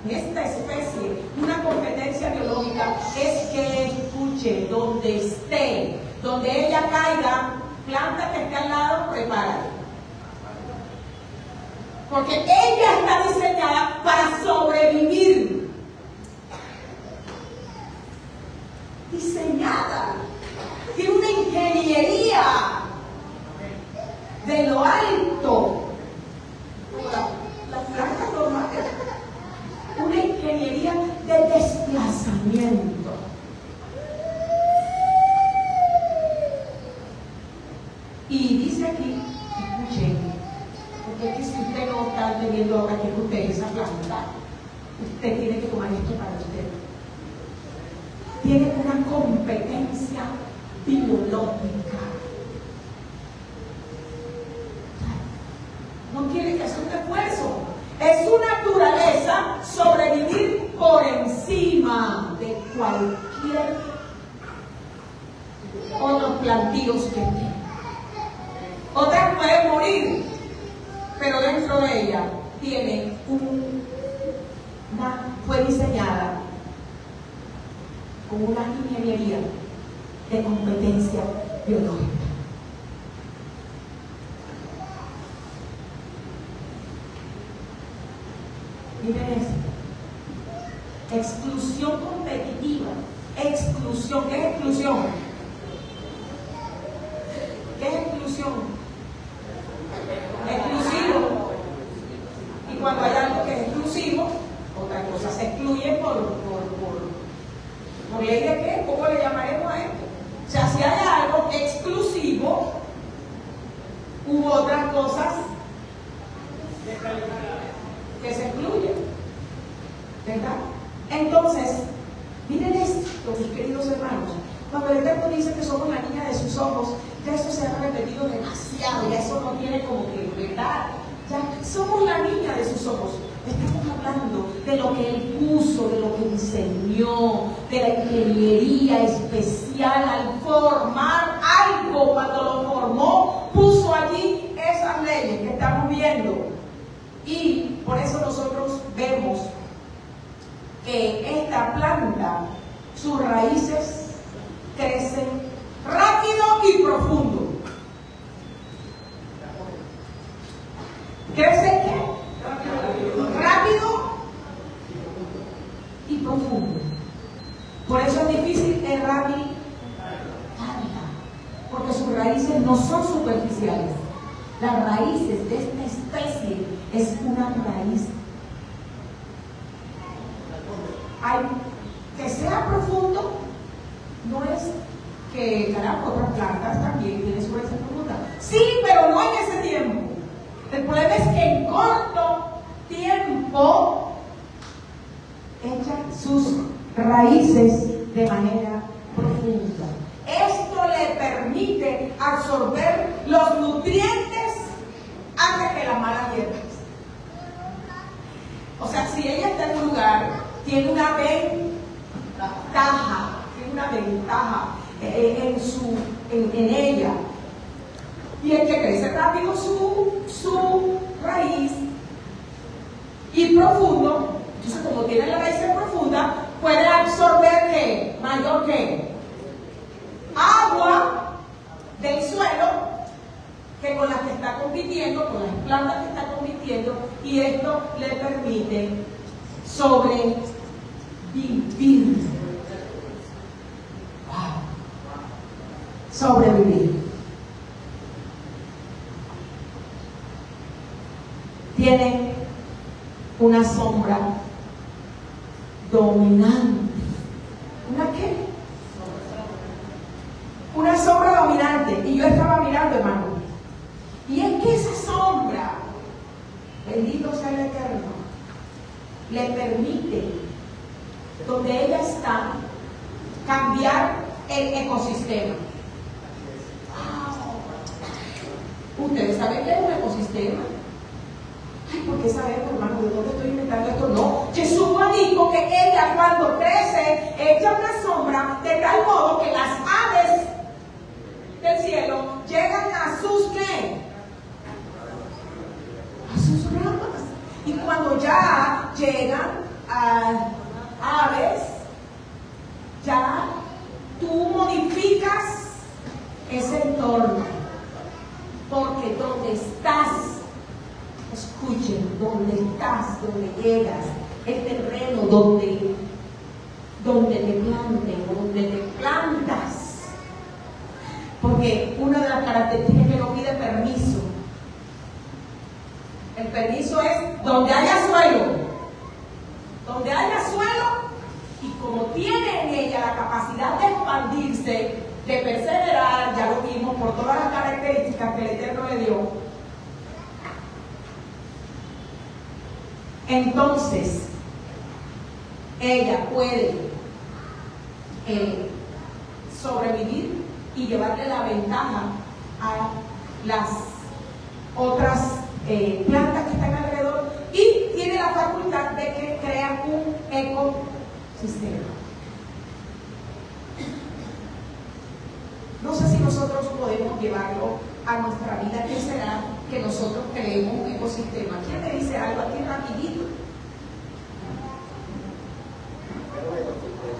A: en esta especie, una competencia biológica, es que escuche, donde esté, donde ella caiga, planta que esté al lado, prepárate. Porque ella está diseñada para sobrevivir. Diseñada. Tiene una ingeniería de lo alto. Las plantas normales. Una ingeniería de desplazamiento. Y dice aquí, escuchen, porque es que si usted no está teniendo ahora que usted esa planta, usted tiene que tomar esto para usted. Tiene una competencia biológica. No tiene que hacer un esfuerzo. Es su naturaleza sobrevivir por encima de cualquier otros plantíos que tiene. Otras pueden morir, pero dentro de ella tiene fue diseñada con una ingeniería de competencia biológica. Miren esto. Exclusión competitiva. Exclusión. ¿Qué es exclusión? ¿Qué es exclusión? Exclusivo. Y cuando hay algo que es exclusivo, otra cosa se excluye por ley de qué, ¿cómo le llamaremos a esto? O sea, si hay algo exclusivo, hubo otras cosas que se excluyen, ¿verdad? Entonces, miren esto, mis queridos hermanos, cuando el Eterno dice que somos la niña de sus ojos, ya eso se ha repetido demasiado, ya eso no tiene como que, ¿verdad? Ya somos la niña de sus ojos. Estamos hablando de lo que Él puso, de lo que diseñó, de la ingeniería especial al formar algo. Cuando lo formó, puso allí esas leyes que estamos viendo. Y por eso nosotros vemos que esta planta, sus raíces crecen rápido y profundo. ¿Crece qué? Rápido y profundo. Por eso es difícil erradicarla, porque sus raíces no son superficiales. Las raíces de esta especie es una raíz. Que sea profundo no es que, caramba, otras plantas también tienen su raíz profunda. Sí, pero no en ese tiempo. El problema es que en corto tiempo echan sus raíces de manera profunda. Esto le permite absorber los nutrientes antes que las malas hierbas. O sea, si ella está en un lugar, tiene una ventaja en ella. Y el que crece rápido su raíz y profundo, entonces como tiene la raíz profunda, puede absorber ¿qué? Mayor que agua del suelo con las que está compitiendo, con las plantas que está compitiendo, y esto le permite sobrevivir. Wow. Sobrevivir. Tiene una sombra dominante. ¿Una qué? Una sombra dominante. Y yo estaba mirando, hermano. Y es que esa sombra, bendito sea el Eterno, le permite, donde ella está, cambiar el ecosistema. Wow. ¿Ustedes saben qué es un ecosistema? Ay, ¿por qué sabemos, hermano? ¿De dónde estoy inventando esto? No. Jesús dijo que ella, cuando crece, echa una sombra de tal modo que las aves del cielo llegan a sus ¿qué? A sus ramas. Y cuando ya llegan a aves, ya tú modificas ese entorno. Porque donde estás, escuchen, donde estás, donde llegas, el terreno donde te planten, donde te plantas. Porque una de las características es que no pide permiso. El permiso es donde haya suelo. Donde haya suelo, y como tiene en ella la capacidad de expandirse, de perseverar, ya lo vimos por todas las características que el Eterno le dio. Entonces, ella puede sobrevivir y llevarle la ventaja a las otras plantas que están alrededor, y tiene la facultad de que crean un ecosistema. No sé si nosotros podemos llevarlo a nuestra vida. ¿Qué será que nosotros creemos un ecosistema? ¿Quién me dice algo aquí rapidito?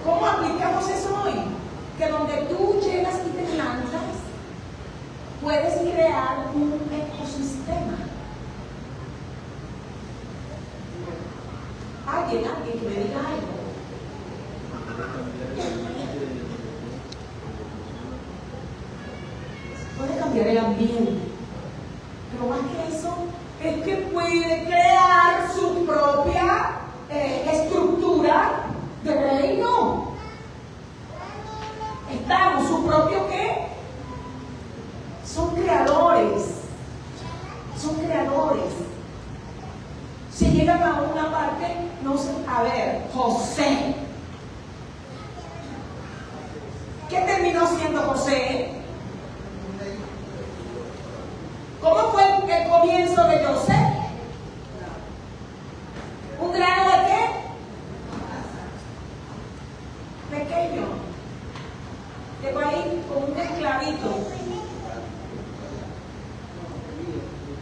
A: ¿Cómo aplicamos eso hoy? Que donde tú llegas y te plantas, puedes crear un ecosistema. Alguien que me diga algo. Puede cambiar el ambiente, pero más que eso, es que puede crear su propia estructura de reino. Estamos, su propio ¿qué? Son creadores. Son creadores. Si llegan a una parte, no sé, a ver, José. ¿Qué terminó siendo José? ¿Cómo fue el comienzo de José? ¿Un grano de qué? Pequeño. Llegó ahí con un esclavito.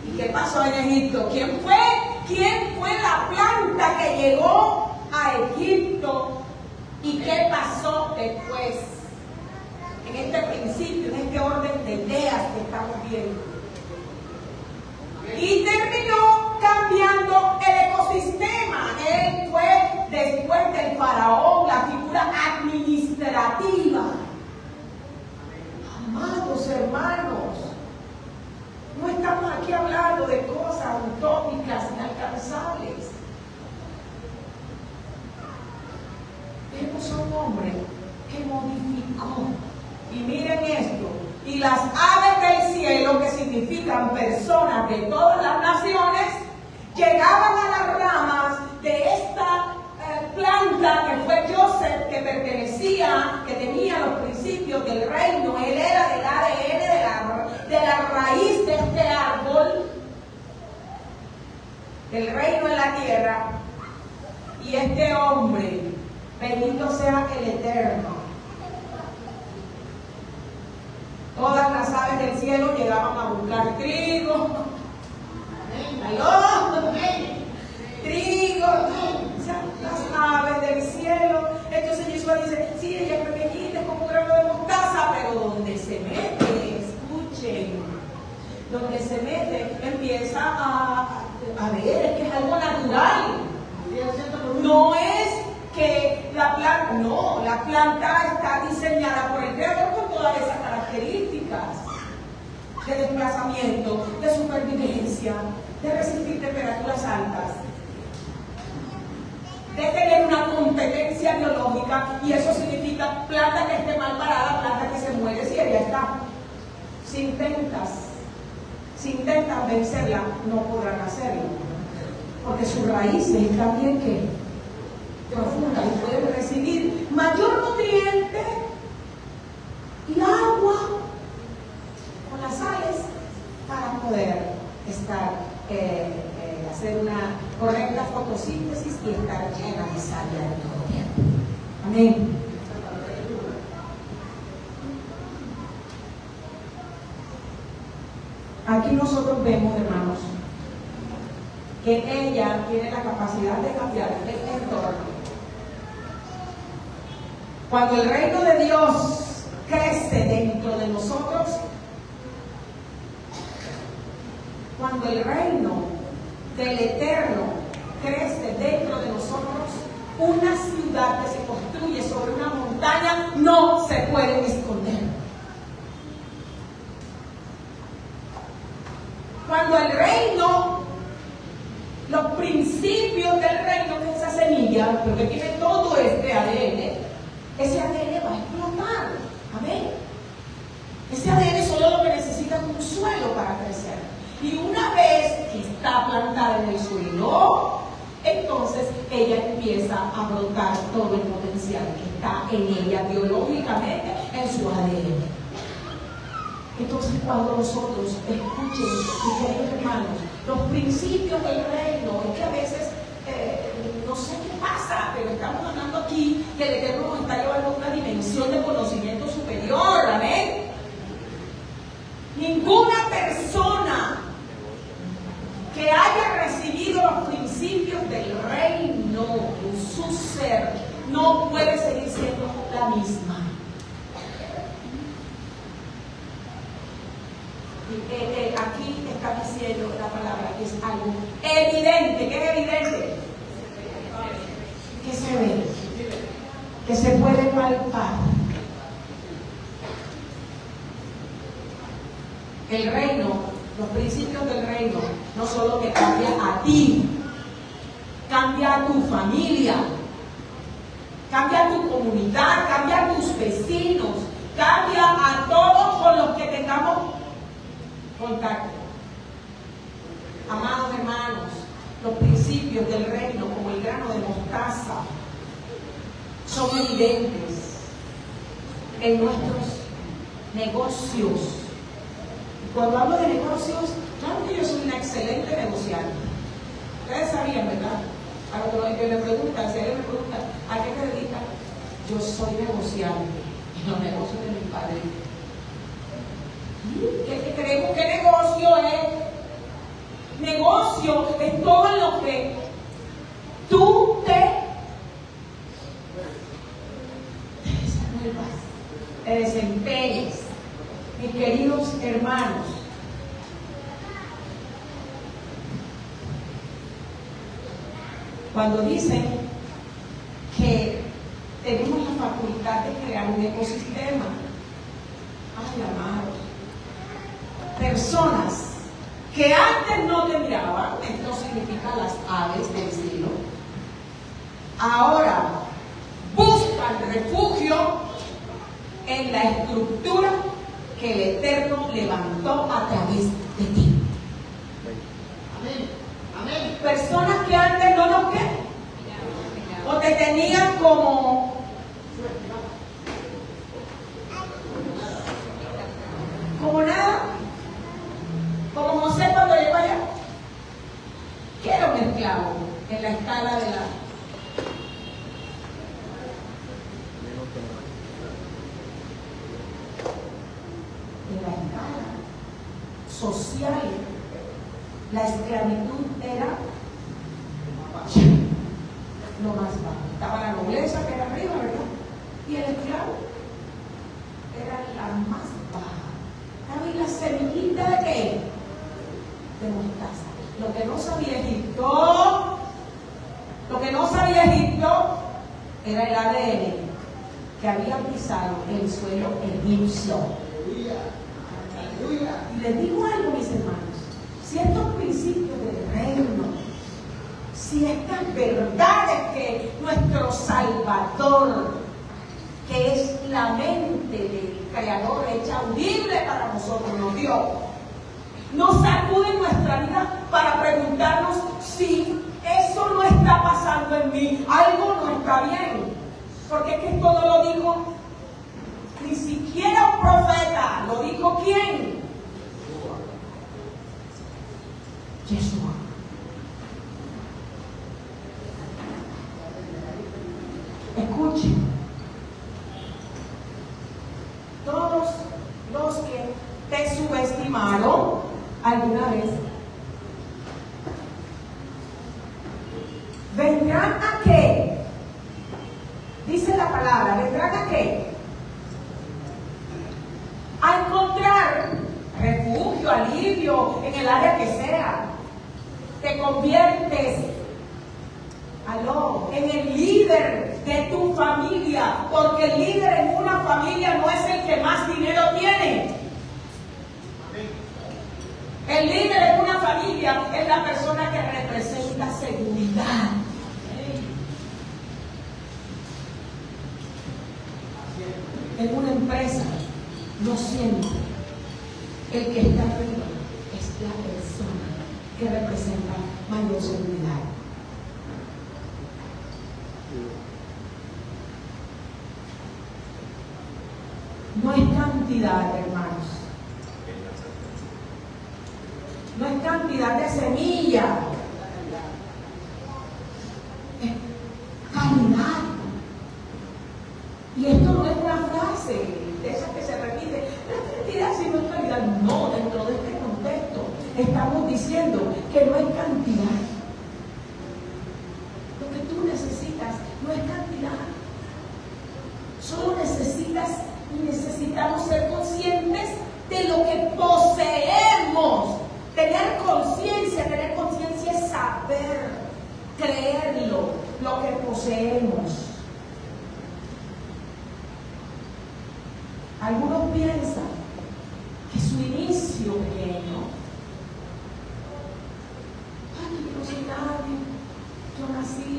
A: ¿Y qué pasó en Egipto? ¿Quién fue? ¿Quién fue la planta que llegó a Egipto? ¿Y qué pasó después? En este principio, en este orden de ideas que estamos viendo. Y terminó cambiando el ecosistema. Él fue, después del faraón, la figura administrativa. Amados hermanos, no estamos aquí hablando de cosas utópicas, inalcanzables. Vemos a un hombre que modificó. Y miren esto. Y las aves del cielo, que significan personas de todas las naciones, llegaban a las ramas de esta planta que fue Joseph, que pertenecía, que tenía los principios del reino. Él era del ADN, de la raíz de este árbol, del reino en la tierra. Y este hombre, bendito sea el Eterno, todas las aves del cielo llegaban a buscar trigo. ¿Aló? Trigo. O sea, las aves del cielo. Entonces Jesús dice, sí, ella es pequeñita, es como un grano de mostaza, pero donde se mete, escuchen, donde se mete, empieza a ver, es que es algo natural. No es que la planta, no, la planta está diseñada por el creador con todas esas características de desplazamiento, de supervivencia, de resistir temperaturas altas, de tener una competencia biológica, y eso significa planta que esté mal parada, planta que se muere si ella está. Si intentas vencerla, no podrán hacerlo, porque sus raíces están bien que profundas y pueden recibir mayor nutriente y agua con las sales para poder hacer una correcta fotosíntesis y estar llena de sal de todo tiempo. Amén. Aquí nosotros vemos, hermanos, que ella tiene la capacidad de cambiar el entorno. Cuando el reino de Dios crece dentro de nosotros, cuando el reino del Eterno crece dentro de nosotros, una ciudad que se construye sobre una montaña no se puede esconder. Cuando el reino, los principios del reino, que es esa semilla, porque tiene todo este ADN, ese ADN va a explotar. Amén. Ese ADN solo lo que necesita es un suelo para crecer. Y una vez que está plantada en el suelo, entonces ella empieza a brotar todo el potencial que está en ella biológicamente, en su ADN. Entonces, cuando nosotros escuchen, queridos hermanos, los principios del reino, es que a veces no sé qué pasa, pero estamos hablando aquí que el Eterno nos está llevando a una dimensión de conocimiento superior. Amén. Ninguna persona que haya recibido los principios del reino en su ser no puede seguir siendo la misma. Aquí está diciendo la palabra que es algo evidente. ¿Qué es evidente? Que se ve, que se puede palpar. El reino, los principios del reino, no solo te cambia a ti, cambia a tu familia, cambia a tu comunidad, cambia a tus vecinos, cambia a todos con los que tengamos contacto. Amados hermanos, los principios del reino, como el grano de mostaza, son evidentes en nuestros negocios. Y cuando hablo de negocios, claro que yo soy una excelente negociante. Ustedes sabían, ¿verdad? A los que me preguntan, si alguien me pregunta, ¿a qué te dedicas? Yo soy negociante en los negocios de mi padre. ¿Qué creemos que negocio es? Negocio es todo lo que tú te desempeñes. Mis queridos hermanos, cuando dicen que tenemos la facultad de crear un ecosistema, ay, amados, personas que antes no te miraban, esto significa las aves del cielo, ahora buscan refugio en la estructura que el Eterno levantó a través de ti. Amén. Amén. Personas que antes no nos quedan, o te tenían como nada, como José cuando llegó allá, que era un esclavo en la escala de la escala social. La esclavitud era lo más bajo. Estaba la nobleza, que era arriba, ¿verdad? Y el esclavo era la más baja. ¿Sabes la semillita de qué? Lo que no sabía Egipto, era el ADN que había pisado el suelo egipcio. Y les digo algo, mis hermanos, si estos principios del reino, si estas verdades que nuestro Salvador, que es la mente del Creador hecha audible para nosotros, nos dio, nos sacuden nuestra vida para preguntarnos si eso no está pasando en mí, algo no está bien. Porque es que esto no lo dijo ni siquiera un profeta, lo dijo ¿quién? Yeshua. Escuchen, todos los que te subestimaron alguna vez vendrán a qué? Dice la palabra, vendrán a qué? A encontrar refugio, alivio en el área que sea. Te conviertes en el líder de tu familia, porque el líder en una familia no es el que más dinero tiene. El líder en una familia es la persona que representa seguridad. En una empresa, no siempre el que está arriba es la persona que representa mayor seguridad. No es cantidad, hermanos. No es cantidad de semilla. Es calidad. Y esto no es una frase de esas que se repite. La cantidad sí no es calidad. No, dentro de este contexto estamos diciendo que no es cantidad. Lo que tú necesitas no es cantidad. Solo necesitamos ser conscientes de lo que poseemos. Tener conciencia es saber, creerlo, lo que poseemos. Algunos piensan que su inicio pequeño, ay, yo no soy nadie, yo nací,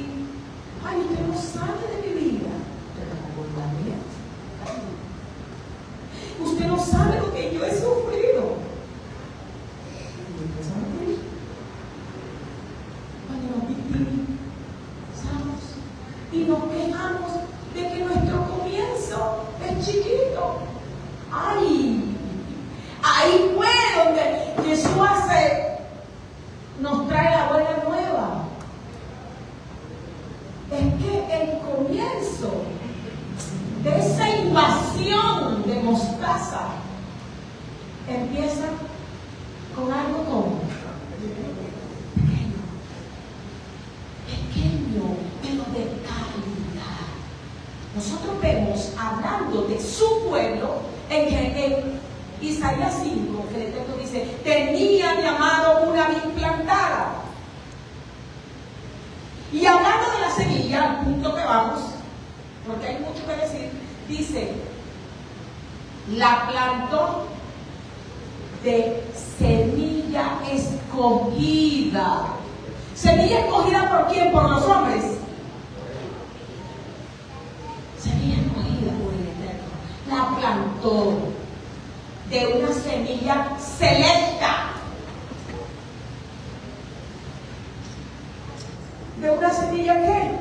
A: ay, usted no sabe de mi vida, usted no sabe lo que yo he sufrido. Cuando nos victimizamos y nos quejamos de que nuestro comienzo es chiquito. Ay, ahí fue donde Jesús nos trae la buena nueva. Es que el comienzo de esa invasión de mostaza empieza con algo como pequeño, pero de calidad. Nosotros vemos, hablando de su pueblo, en Isaías 5, que el texto dice, tenía mi amado una vid plantada. Y hablando de la semilla, al punto que vamos, porque hay mucho que decir, dice, la plantó de semilla escogida. ¿Semilla escogida por quién? ¿Por los hombres? Semilla escogida por el Eterno. La plantó de una semilla selecta. ¿De una semilla qué?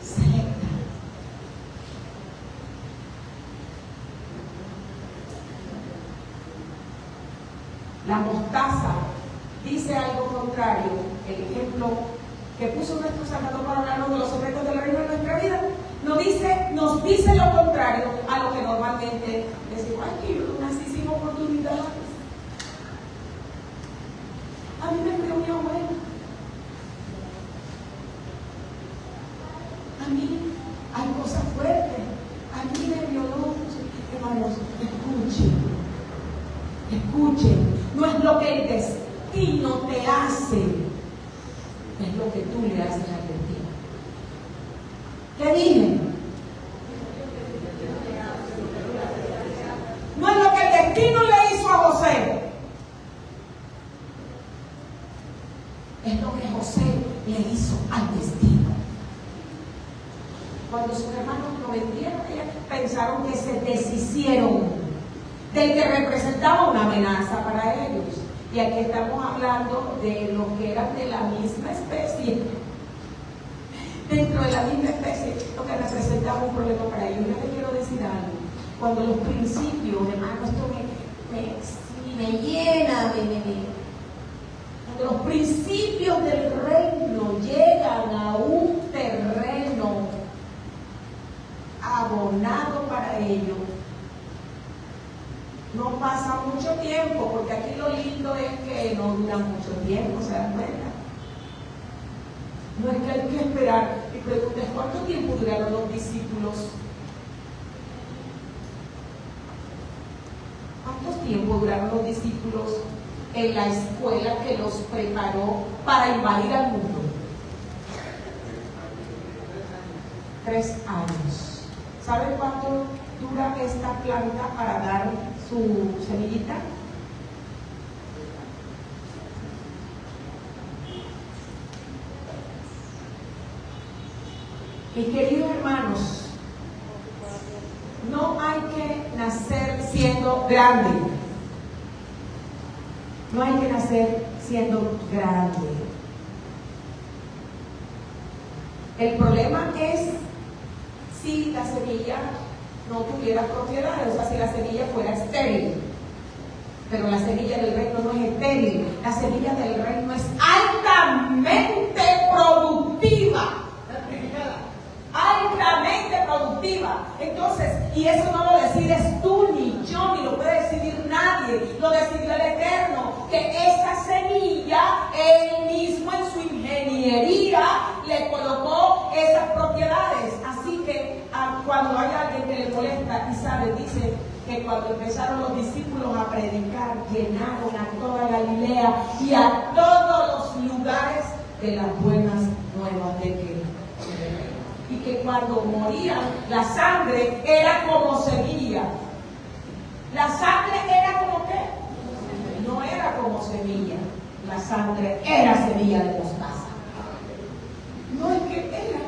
A: Selecta. La mostaza dice algo contrario. El ejemplo que puso nuestro Salvador para hablarnos de los secretos de la reina de nuestra vida nos dice lo contrario a lo que normalmente decimos. Ay, que yo nací sin oportunidades. A mí me crió mi abuela. A mí hay cosas fuertes. A mí me violó. Hermanos, escuchen. No es lo que destino te hace, es lo que tú le haces al destino. ¿Qué dije? No es lo que el destino le hizo a José, es lo que José le hizo al destino. Cuando sus hermanos lo vendieron, pensaron que se deshicieron del que representaba una amenaza para ellos. Y aquí estamos hablando de los que eran de la misma especie. Dentro de la misma especie, lo que representaba un problema para ellos. Yo les quiero decir algo. Cuando los principios, hermano, esto me llena, cuando los principios del reino llegan a un terreno abonado para ellos, no pasa mucho tiempo, porque aquí lo lindo es que no dura mucho tiempo, ¿se dan cuenta? No es que hay que esperar. Y preguntas, ¿cuánto tiempo duraron los discípulos? ¿Cuánto tiempo duraron los discípulos en la escuela que los preparó para invadir al mundo? 3 años. ¿Saben cuánto dura esta planta para dar su semillita? Mis queridos hermanos, no hay que nacer siendo grande. No hay que nacer siendo grande. El problema es si la semilla no tuviera propiedades, o sea, si la semilla fuera estéril. Pero la semilla del reino no es estéril. La semilla del reino es altamente productiva. Altamente productiva. Entonces, y eso no lo decides tú, ni yo, ni lo puede decidir nadie, lo decidió el Eterno, que esa semilla, él mismo en su ingeniería le colocó esas propiedades. Así que cuando hay alguien que le molesta, y sabe, dice que cuando empezaron los discípulos a predicar, llenaron a toda Galilea y a todos los lugares de las buenas nuevas de que y que cuando morían, la sangre era como semilla. La sangre era como ¿qué? No era como semilla. La sangre era semilla de mostaza. No es que era,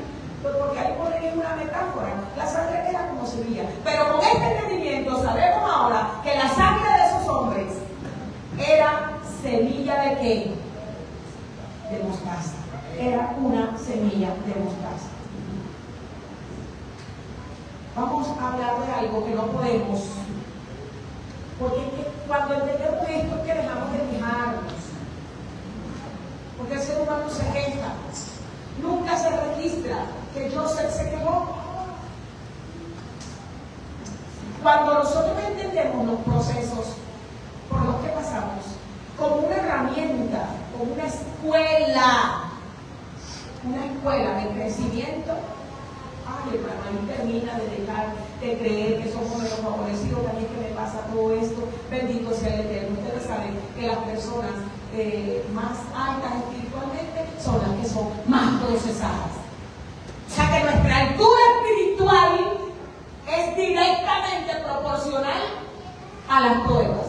A: porque ahí ponen una metáfora. La sangre era como semilla. Pero con este entendimiento sabemos ahora que la sangre de esos hombres era semilla de ¿qué? De mostaza. Era una semilla de mostaza. Vamos a hablar de algo que no podemos, porque es que cuando entendemos esto es que dejamos de fijarnos, porque el ser humano se queja, nunca se registra que Joseph se quejó. Cuando nosotros entendemos los procesos por los que pasamos como una herramienta, como una escuela de crecimiento, ay, el ahí termina de dejar de creer que somos los favorecidos, también que me pasa todo esto, bendito sea el Eterno. Ustedes saben que las personas más altas espiritualmente son las que son más procesadas. O sea que nuestra altura espiritual es directamente proporcional a las pruebas.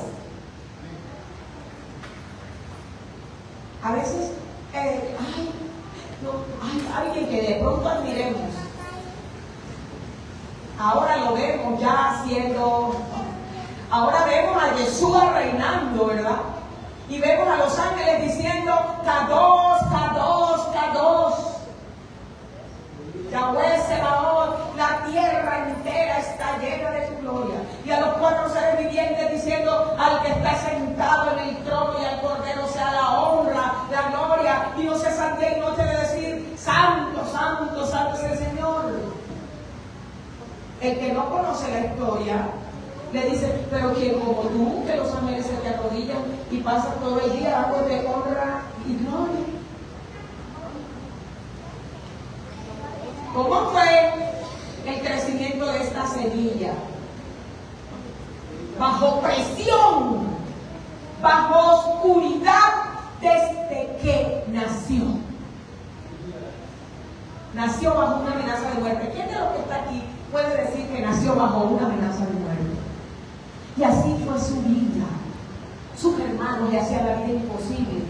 A: A veces, hay alguien que de pronto admiremos. Ahora lo vemos ya haciendo, ahora vemos a Yeshua reinando, ¿verdad? Y vemos a los ángeles diciendo, Kadosh, Kadosh, Kadosh. Yahweh Sebaot, la tierra entera está llena de su gloria. Y a los 4 seres vivientes diciendo, al que está sentado en el trono y al Cordero sea la honra, la gloria, y no cesa día y noche de decir, Santo, Santo, Santo es el Señor. El que no conoce la historia le dice, pero ¿quién como tú, que los ángeles se te arrodillan y pasan todo el día dándote honra y gloria? ¿Cómo fue el crecimiento de esta semilla? Bajo presión, bajo oscuridad, desde que nació. Nació bajo una amenaza de muerte. ¿Quién de los que está aquí puede decir que nació bajo una amenaza de muerte? Y así fue su vida. Sus hermanos le hacían la vida imposible.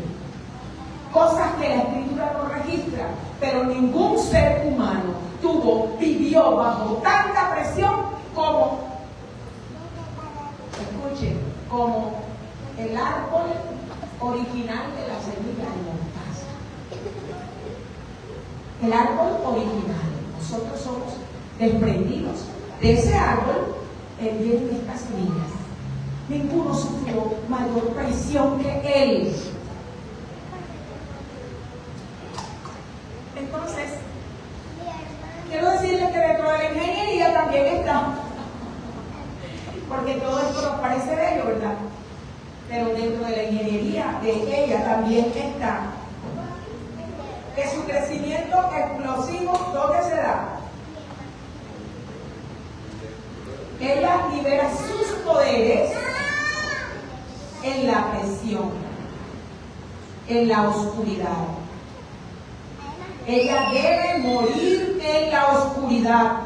A: Cosas que la Escritura no registra, pero ningún ser humano vivió bajo tanta presión como, escuchen, como el árbol original de la semilla de mostaza. El árbol original. Nosotros somos desprendidos de ese árbol, vienen estas semillas. Ninguno sufrió mayor presión que él. Entonces, quiero decirles que dentro de la ingeniería también está, porque todo esto nos parece bello, ¿verdad? Pero dentro de la ingeniería de ella también está que su crecimiento explosivo, ¿dónde se da? Ella libera sus poderes en la presión, en la oscuridad. Ella debe morir en la oscuridad.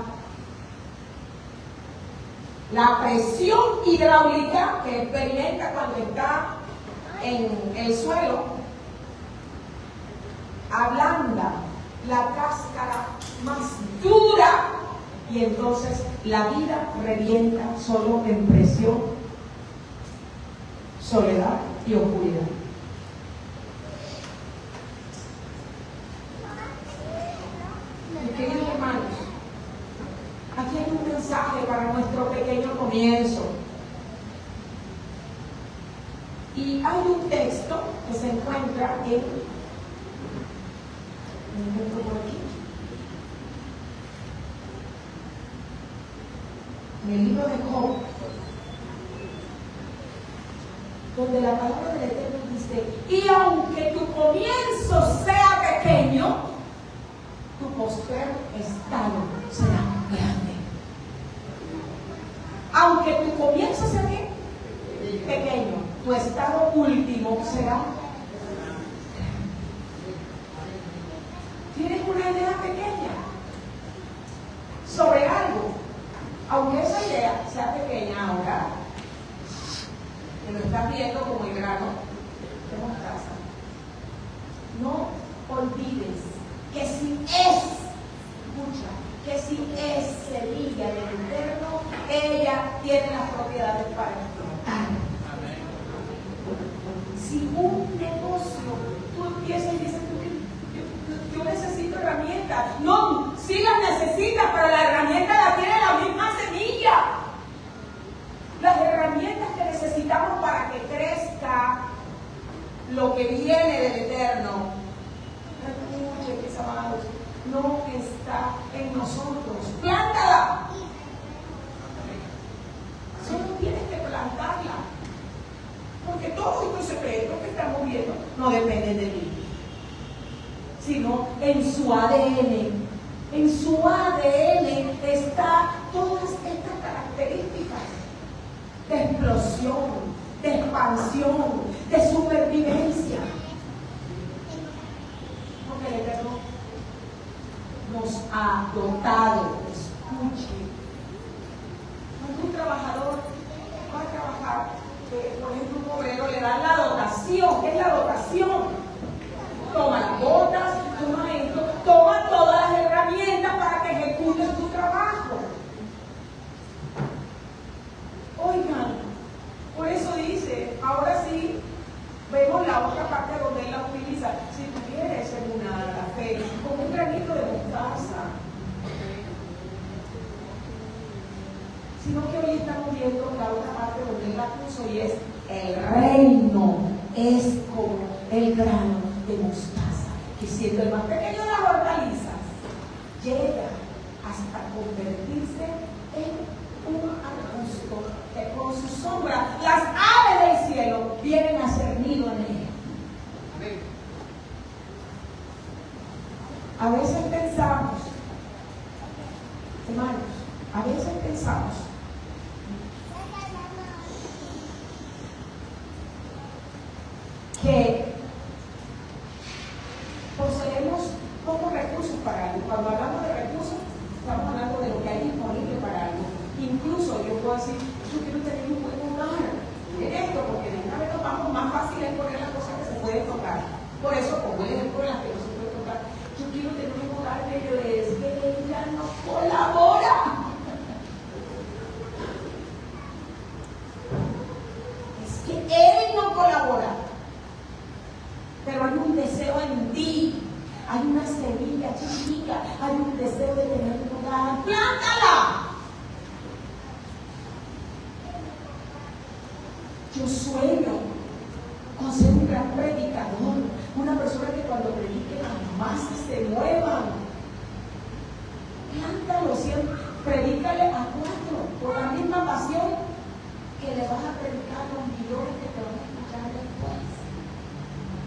A: La presión hidráulica que experimenta cuando está en el suelo ablanda la cáscara más dura y entonces la vida revienta solo en presión, soledad y oscuridad. Mis queridos hermanos, aquí hay un mensaje para nuestro pequeño comienzo. Y hay un texto que se encuentra en el libro de Job, donde la palabra del Eterno dice: y aunque tu comienzo sea pequeño, tu postrer estado será grande. Aunque tu comienzo sea pequeño, tu estado último será. ¿Tienes una idea pequeña sobre algo? Aunque esa idea sea pequeña ahora, que lo estás viendo como el grano de mostaza, no olvides que si escucha, que si es semilla del Eterno, ella tiene las propiedades para explotar. Si un negocio, tú empiezas y dices, yo necesito herramientas. No, sí las necesitas, pero la herramienta la tiene la misma semilla. Las herramientas que necesitamos para que crezca lo que viene del Eterno, escuchen, mis amados, no está en nosotros. Plántala. Solo tienes que plantarla. Porque todo este secreto que estamos viendo no depende de mí, sino en su ADN. En su ADN está todas estas características de explosión, de expansión, de supervivencia. Porque el Eterno nos ha dotado. Escuche, cuando un trabajador va a trabajar, por ejemplo, un obrero, le dan la dotación. ¿Qué es la dotación? Toma las botas, toma esto, toma todas las herramientas para que ejecutes tu trabajo. Oigan, por eso dice, ahora sí, vemos la otra parte donde él la utiliza. Si tú quieres una la fe, con un granito de mostaza. Sino que hoy estamos viendo la otra parte donde él la puso y es: el reino es como el grano de mostaza, que siendo el más pequeño de las hortalizas, llega hasta convertirse en un arbusto que con su sombra las aves del cielo vienen a ser nido en él. A veces pensamos, hermanos, a veces pensamos que fácil es poner las cosas que se pueden tocar. Por eso pongo el ejemplo de las que no se pueden tocar. Yo quiero tener un hogar, pero es que ella no colabora. Es que él no colabora. Pero hay un deseo en ti. Hay una semilla chiquita, hay un deseo de tener un hogar. ¡Plántala! Yo sueño con ser un gran predicador, una persona que cuando predique las masas se muevan. Plántalo siempre, predícale a 4 por la misma pasión que le vas a predicar a los millones que te van a escuchar después.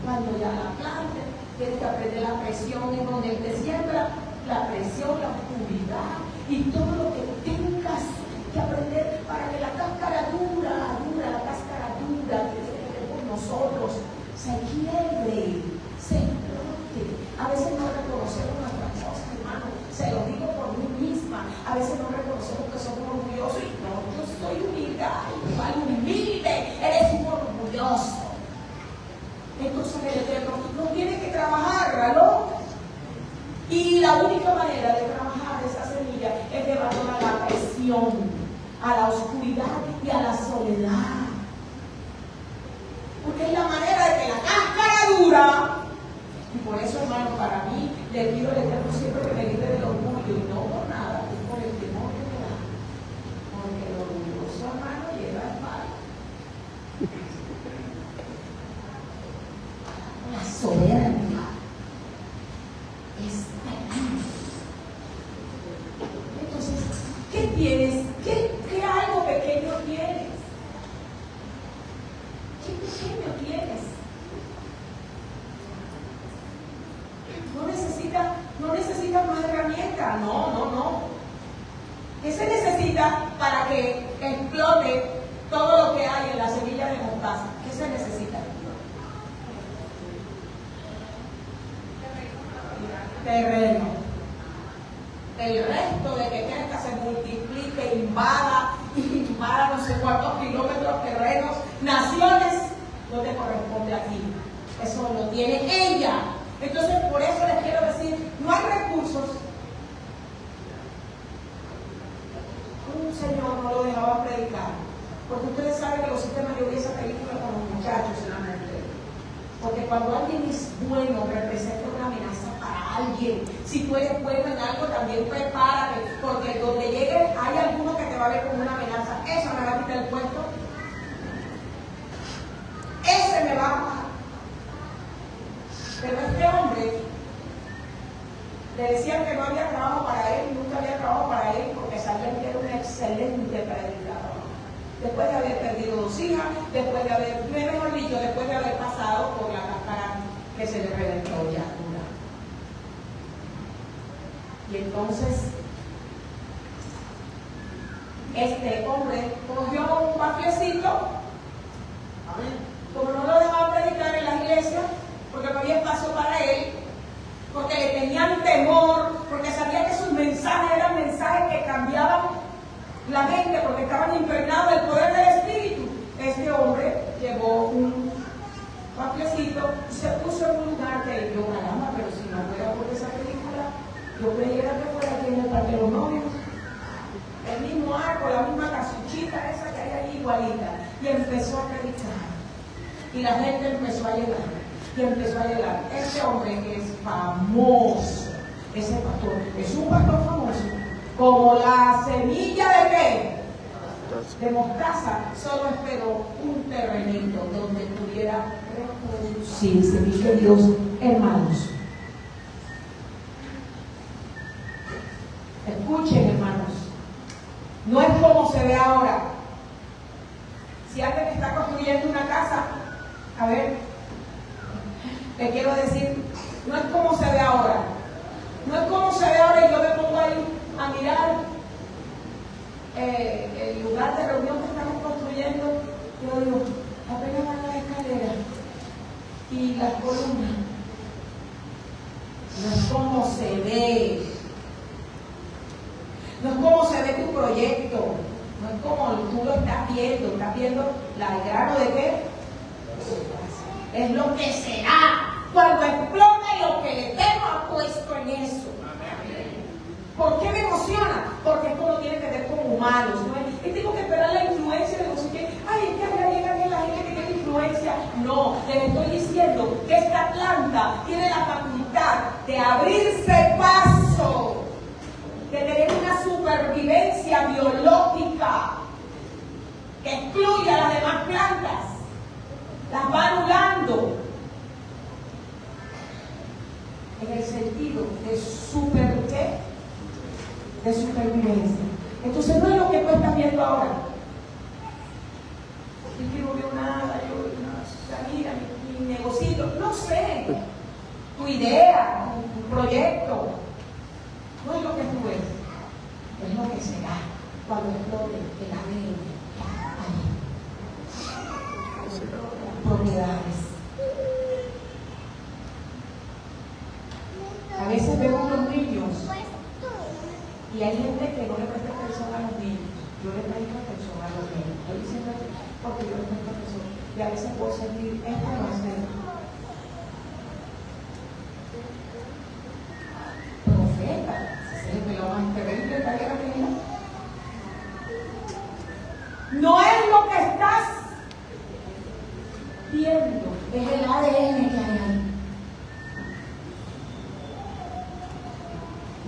A: Cuando ya la plantes, tienes que aprender la presión en donde te siembra, la presión, la oscuridad y todo lo que tengas que aprender para que la cáscara dura, la cáscara dura que tiene que ver con nosotros, se quiebre, se explote. A veces no reconocemos nuestras cosas, hermano, se lo digo por mí misma. A veces no reconocemos que somos orgullosos y no, yo soy humilde, igual humilde, eres un orgulloso. Entonces el Eterno no tiene que trabajar, ¿no? Y la única manera de trabajar esa semilla es llevándola a la presión, a la oscuridad y a la soledad. Porque es la manera de que la cáscara dura. Y por eso, hermano, para mí, le pido al Eterno siempre que me libre del orgullo, y no por nada, es por el temor que me da. Porque el orgulloso, hermano, lleva el mal. La soberbia es terrible. Entonces, ¿qué tienes? ¿Qué algo pequeño tienes? ¿Qué pequeño tienes? No necesita más herramientas. No. ¿Qué se necesita para que explote todo lo que hay en la semilla de mostaza? ¿Qué se necesita? Terreno. El resto de que crezca, se multiplique, invada no sé cuántos kilómetros terrenos, naciones, no te corresponde a ti. Eso lo tiene ella. Entonces, por eso les quiero decir, no hay recursos. Un señor no lo dejaba predicar, porque ustedes saben que los sistemas, yo vi esa película con los muchachos en la mente. Porque cuando alguien es bueno, representa una amenaza para alguien. Si tú eres bueno en algo, también prepárate, porque donde llegues hay alguno que te va a ver como una amenaza. Eso me va a quitar el puesto. Ese me va a bajar. Pero este hombre le decían que no había trabajo para él, nunca había trabajo para él, porque sabían que era un excelente predicador. Después de haber perdido 2 hijas, después de haber, mejor dicho, después de haber pasado por la cáscara que se le reventó ya dura. Y entonces, este hombre cogió un panflecito, como no lo dejaban predicar en la iglesia, porque no había espacio para él, porque le tenían temor, porque sabía que sus mensajes eran mensajes que cambiaban la mente, porque estaban impregnados del poder del Espíritu. Este hombre llevó un panflecito y se puso en un lugar que yo, caramba, pero si no fuera por esa película, yo creyera que fuera aquí en el Parque de los Novios. El mismo arco, la misma casuchita esa que hay ahí igualita. Y empezó a predicar. Y la gente empezó a llegar. Y empezó a llegar. Este hombre que es famoso, ese pastor, es un pastor famoso, como la semilla de qué? De mostaza, solo esperó un terrenito donde pudiera reproducirse, mis queridos hermanos. Escuchen, hermanos, no es como se ve ahora. Si alguien está construyendo una casa, a ver, le quiero decir, no es como se ve ahora. No es como se ve ahora y yo me pongo ahí a mirar el lugar de reunión que estamos construyendo. Yo digo, apenas van las escaleras y las columnas. No es como se ve. No es como se ve tu proyecto. No es como tú lo estás viendo. Estás viendo el grano de qué. es lo que será cuando explote lo que el Eterno ha puesto en eso. ¿Por qué me emociona? Porque esto no tiene que ver con humanos, ¿no? Y tengo que esperar la influencia de no sé qué. Ay, es que allá llega bien la gente que tiene influencia. No, les estoy diciendo que esta planta tiene la facultad de abrirse paso, de tener una supervivencia biológica que excluye a las demás plantas, las va anulando en el sentido de supervivencia. Entonces no es lo que tú estás viendo ahora. Es que no veo nada, mira, mi negocio, no sé, tu idea, tu proyecto, no es lo que tú ves, es lo que será cuando explote el ADN allí. Las propiedades. A veces vemos los niños y hay gente que no le presta atención a los niños. Yo le presto atención a los niños. Estoy diciendo porque yo le presto atención. Y a veces puedo sentir, esto no es de profeta. Ese es el que lo más terrible de la guerra que viene. No es lo que estás viendo, es el ADN que hay ahí.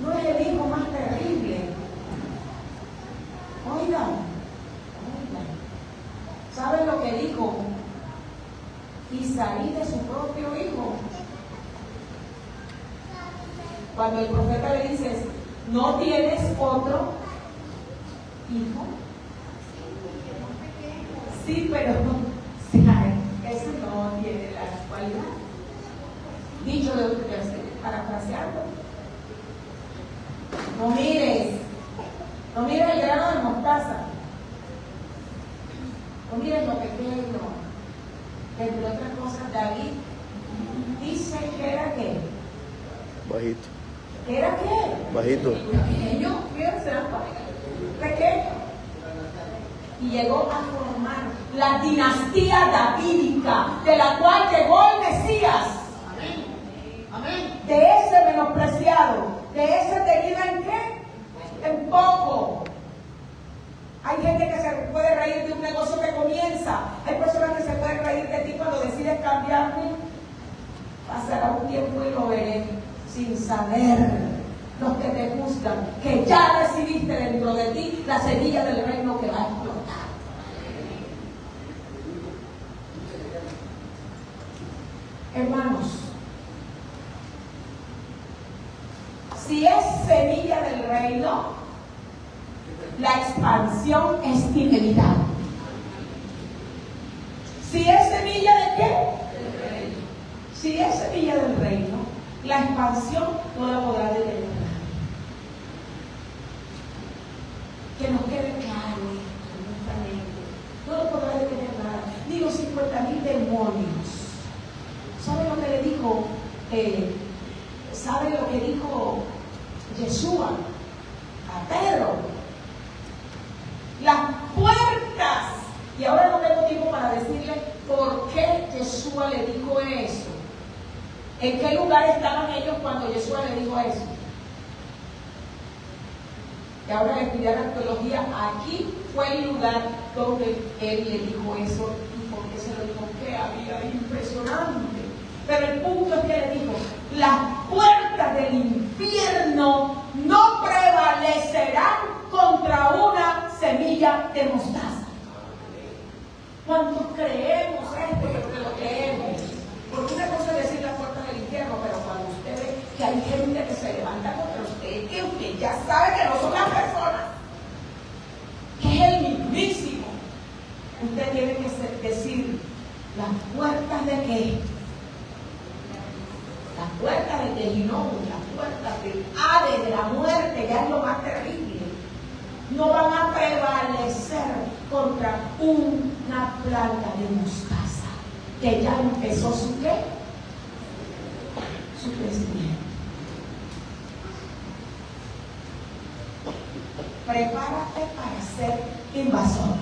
A: No es el hijo más terrible. Oigan. ¿Saben lo que dijo Isaí de su propio hijo? Cuando el profeta le dice, ¿no tienes otro hijo? Sí, pero ese no tiene la cualidad. Dicho de parafraseando. No mires el grano de mostaza, no mires lo pequeño. Entre otras cosas, David dice que era ¿qué?
C: Bajito.
A: ¿Que era qué?
C: Bajito.
A: Pequeño, fíjense, pequeño. Y llegó a formar la dinastía davídica, de la cual llegó el Mesías. Amén. Amén. De ese menospreciado, de ese tenido en qué? En poco. Hay gente que se puede reír de un negocio que comienza. Hay personas que se pueden reír de ti cuando decides cambiarme. Pasará un tiempo y lo veré, sin saber los que te juzgan, que ya recibiste dentro de ti la semilla del reino que va a explotar. Hermanos, si es semilla del reino, la expansión es inevitable. Si es semilla de qué? Del reino. Si es semilla del reino, la expansión no la podrá detener nadie. Que nos quede claro en nuestra mente. No lo podrá detener nada. Ni los 50,000 demonios. ¿Sabe lo que le dijo? ¿Sabe lo que dijo Yeshua a Pedro? Las puertas, y ahora no tengo tiempo para decirle por qué Yeshua le dijo eso. ¿En qué lugar estaban ellos cuando Yeshua le dijo eso? Y ahora al estudiar arqueología, aquí fue el lugar donde él le dijo eso. ¿Y por qué se lo dijo? Que había impresionante. Pero el punto es que le dijo, las puertas del infierno no prevalecerán contra una semilla de mostaza. ¿Cuántos creemos esto? Porque lo creemos. Porque una cosa es decir las puertas del infierno, pero cuando usted ve que hay gente que se levanta contra usted, que usted ya sabe que no son las personas, que es el mismísimo, usted tiene que decir, ¿las puertas de qué? Las puertas del Gehinnom, las puertas del Hades, de la muerte, ya es lo más terrible, no van a prevalecer contra una planta de mostaza que ya empezó su ¿qué? Su crecimiento. Prepárate para ser invasor.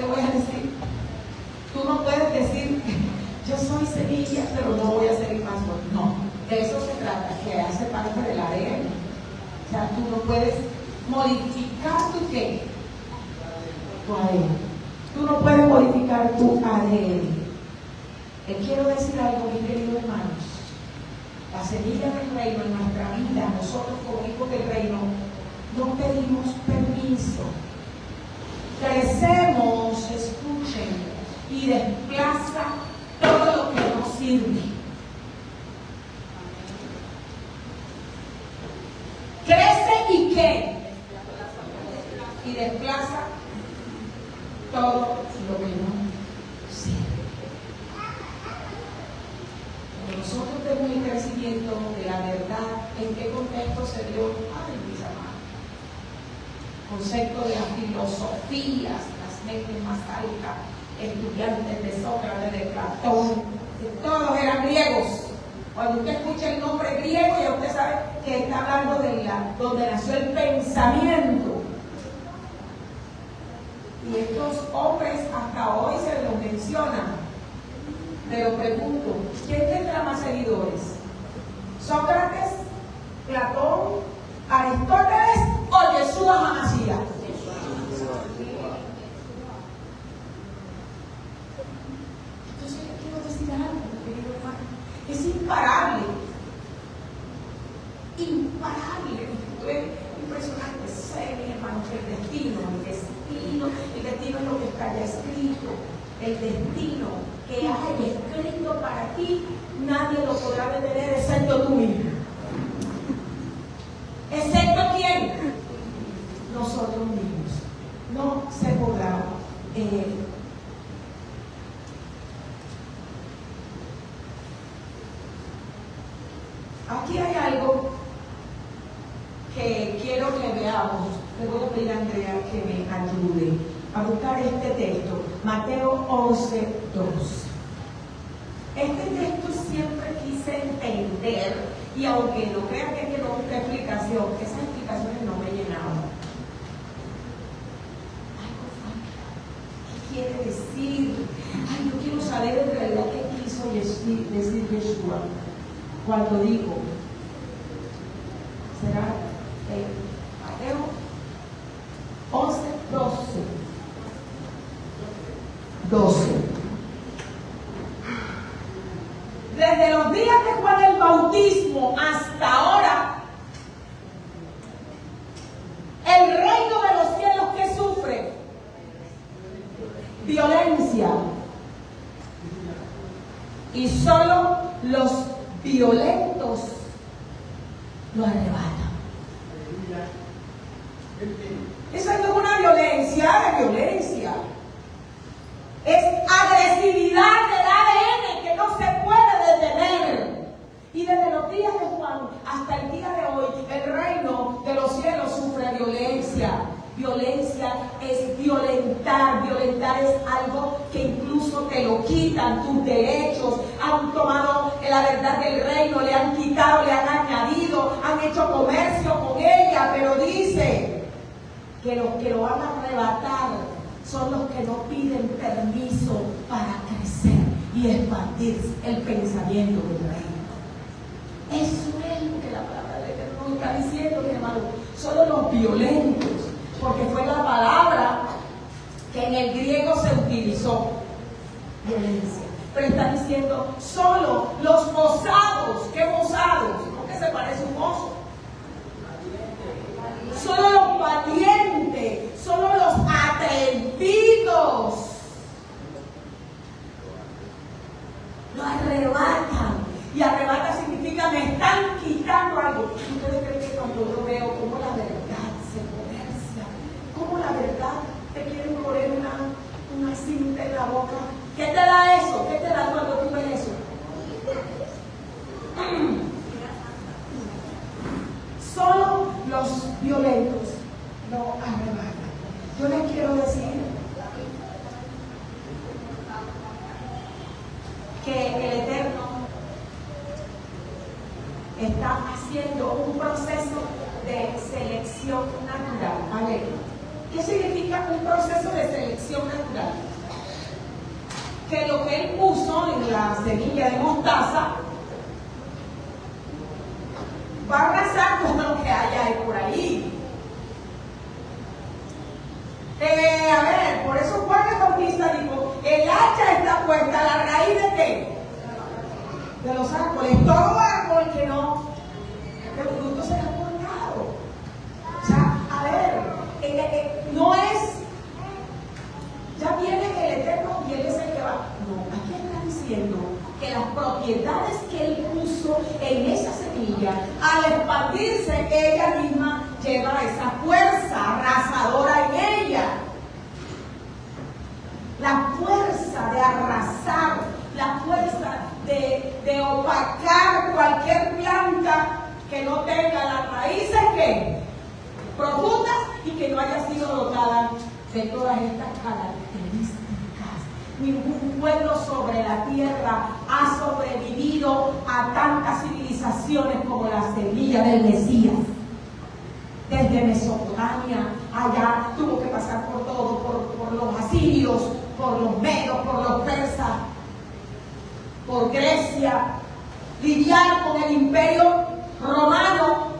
A: te voy a decir, tú no puedes decir, yo soy semilla, pero no voy a ser invasor. No, de eso se trata, que hace parte del ADN. O sea, tú no puedes modificar tu qué, tu ADN. Tú no puedes modificar tu ADN. Les quiero decir algo, mis queridos hermanos. La semilla del reino en nuestra vida, nosotros como hijos del reino, no pedimos permiso. Crecemos, escuchen, y desplaza todo lo que no sirve. Crece y ¿qué? Y desplaza todo lo que no sirve. Cuando nosotros vemos el crecimiento de la verdad, ¿en qué contexto se dio? Ay, mis amados. Concepto de las filosofías, las mentes más altas, estudiantes de Sócrates, de Platón, todos eran griegos. Cuando usted escucha el nombre griego, ya usted sabe que está hablando de donde nació el pensamiento. Y estos hombres hasta hoy se los mencionan. Pero pregunto, ¿quién tendrá más seguidores? ¿Sócrates, Platón, Aristóteles o Yeshua HaMashiach? Entonces les quiero decir algo, querido hermano. Es imparable. Imparable. Es impresionante. Sé, mis hermanos, que el destino es lo que está ya escrito. El destino que hay escrito para ti, nadie lo podrá detener excepto tú mismo. ¿Excepto quién? Nosotros mismos. No se podrá. Aquí hay algo que quiero que veamos. Le voy a pedir a Andrea que me ayude a buscar este texto. Mateo 11, 2. Este texto siempre quise entender, y aunque no crean que no busca explicación, esas explicaciones no me llenaban. Algo falta. ¿Qué quiere decir? Ay, yo quiero saber en realidad qué quiso decir Yeshua cuando dijo, será Mateo 11, 12. Desde los días de Juan el Bautismo hasta ahora, el reino de los cielos que sufre violencia, y solo los violentos lo arrebatan. Eso no es una violencia de violencia. Es agresividad del ADN que no se puede detener. Y desde los días de Juan hasta el día de hoy, el reino de los cielos sufre violencia. Violencia es violentar. Violentar es algo que incluso te lo quitan, tus derechos. Han tomado la verdad del reino, le han quitado, le han añadido, han hecho comercio con ella, pero dice que los que lo van a arrebatar son los que no piden permiso para crecer y expandir el pensamiento del reino. Eso es lo que la palabra de Dios nos está diciendo, mi hermano. Solo los violentos, porque fue la palabra que en el griego se utilizó, violencia. Pero está diciendo solo los osados. ¿Qué osados? ¿Por qué se parece un oso? Solo los valientes, solo los atrevidos lo arrebatan. Y arrebata significa me están quitando algo. ¿Ustedes creen que cuando yo veo cómo la verdad se comercia, cómo la verdad te quieren poner una cinta en la boca? ¿Qué te da eso? ¿Qué te da cuando tú ves eso? Solo los violentos lo arrebatan. Yo les quiero decir que el Eterno está haciendo un proceso de selección natural. A ver, ¿qué significa un proceso de selección selección natural. Que lo que él puso en la semilla de mostaza va a arrasar con lo que haya ahí por ahí. A ver, por eso Juan el Bautista dijo, el hacha está puesta a la raíz de qué? De los árboles. Todo árbol que no, que los frutos se han cortado. O sea, a ver, no es, ya viene el Eterno y Él es el que va. No, aquí está diciendo que las propiedades que Él puso en esa semilla, al expandirse, ella misma lleva esa fuerza arrasadora en ella. La fuerza de arrasar, la fuerza de opacar cualquier planta que no tenga las raíces que profundas y que no haya sido dotada de todas estas características. Ningún pueblo sobre la tierra ha sobrevivido a tantas civilizaciones como la semilla del Mesías. Desde Mesopotamia, allá tuvo que pasar por todo, por los asirios, por los medos, por los persas, por Grecia, lidiar con el imperio romano.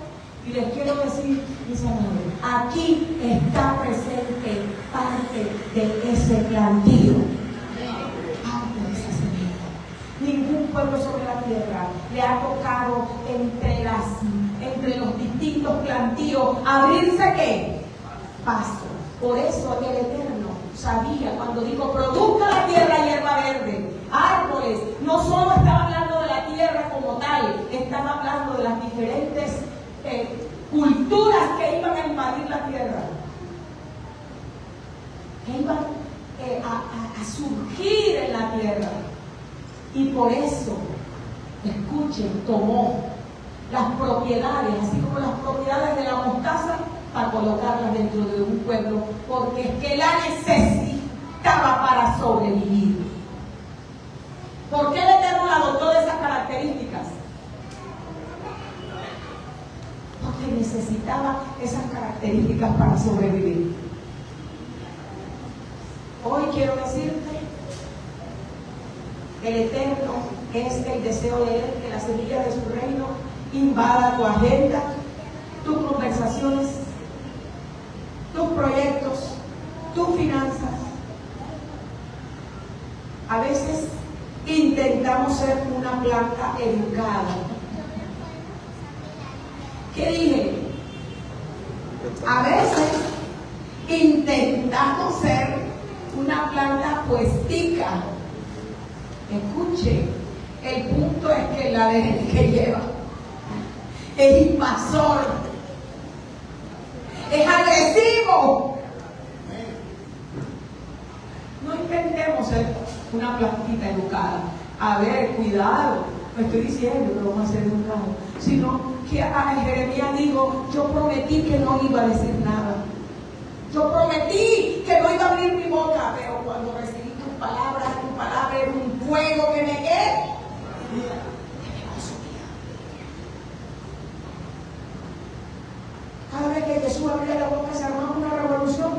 A: Y les quiero decir, mis amigos, aquí está presente parte de ese plantío, parte de esa semilla. Ningún pueblo sobre la tierra le ha tocado entre los distintos plantíos abrirse ¿qué? Paso. Por eso el Eterno sabía cuando dijo produzca la tierra hierba verde, árboles. No solo estaba hablando de la tierra como tal, estaba hablando de las diferentes culturas que iban a invadir la tierra, que iban a surgir en la tierra. Y por eso, escuchen, tomó las propiedades, así como las propiedades de la mostaza, para colocarlas dentro de un pueblo, porque es que la necesitaba para sobrevivir. ¿Por qué el Eterno la dotó de esas características? Porque necesitaba esas características para sobrevivir. Hoy quiero decirte, el Eterno es el deseo de Él, que la semilla de su reino invada tu agenda, tus conversaciones, tus proyectos, tus finanzas. A veces intentamos ser una planta educada. ¿Qué dije? A veces intentamos ser una planta puestica. Escuche, el punto es que la de que lleva es invasor, es agresivo. No intentemos ser una plantita educada. A ver, cuidado, no estoy diciendo que vamos a ser educados, sino que a Jeremías digo, yo prometí que no iba a decir nada. Yo prometí que no iba a abrir mi boca, pero cuando recibí tu palabra era un fuego que me quedé. Cada vez que Jesús abría la boca se armaba una revolución.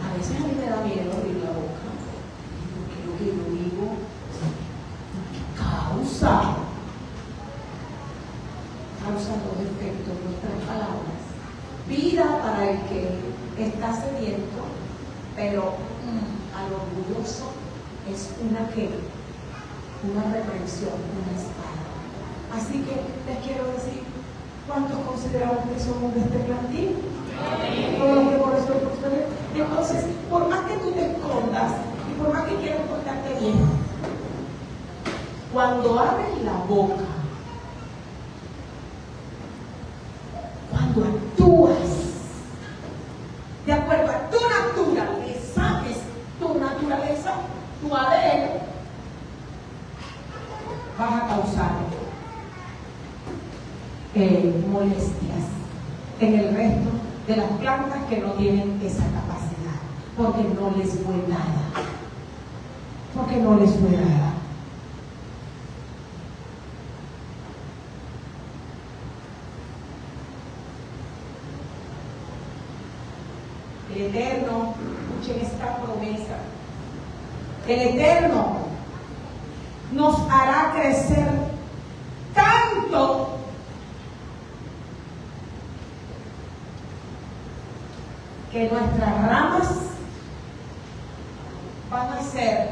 A: A veces a mí me da miedo abrir la boca. Porque lo que yo digo causa los efectos, nuestras palabras. Vida para el que está sediento, pero al orgulloso es una reprensión, una espada. Así que les quiero decir, ¿cuántos consideramos que somos de este plantío? Todos los que por eso ustedes. Entonces, por más que tú te escondas y por más que quieras portarte bien, cuando abres la boca, cuando actúas de acuerdo a tu naturaleza, que es tu naturaleza, tu ADN, vas a causar molestias en el resto de las plantas que no tienen esa capacidad, porque no les fue dada. Porque no les fue dada. El Eterno, escuchen esta promesa, el Eterno nos hará crecer tanto que nuestras ramas van a ser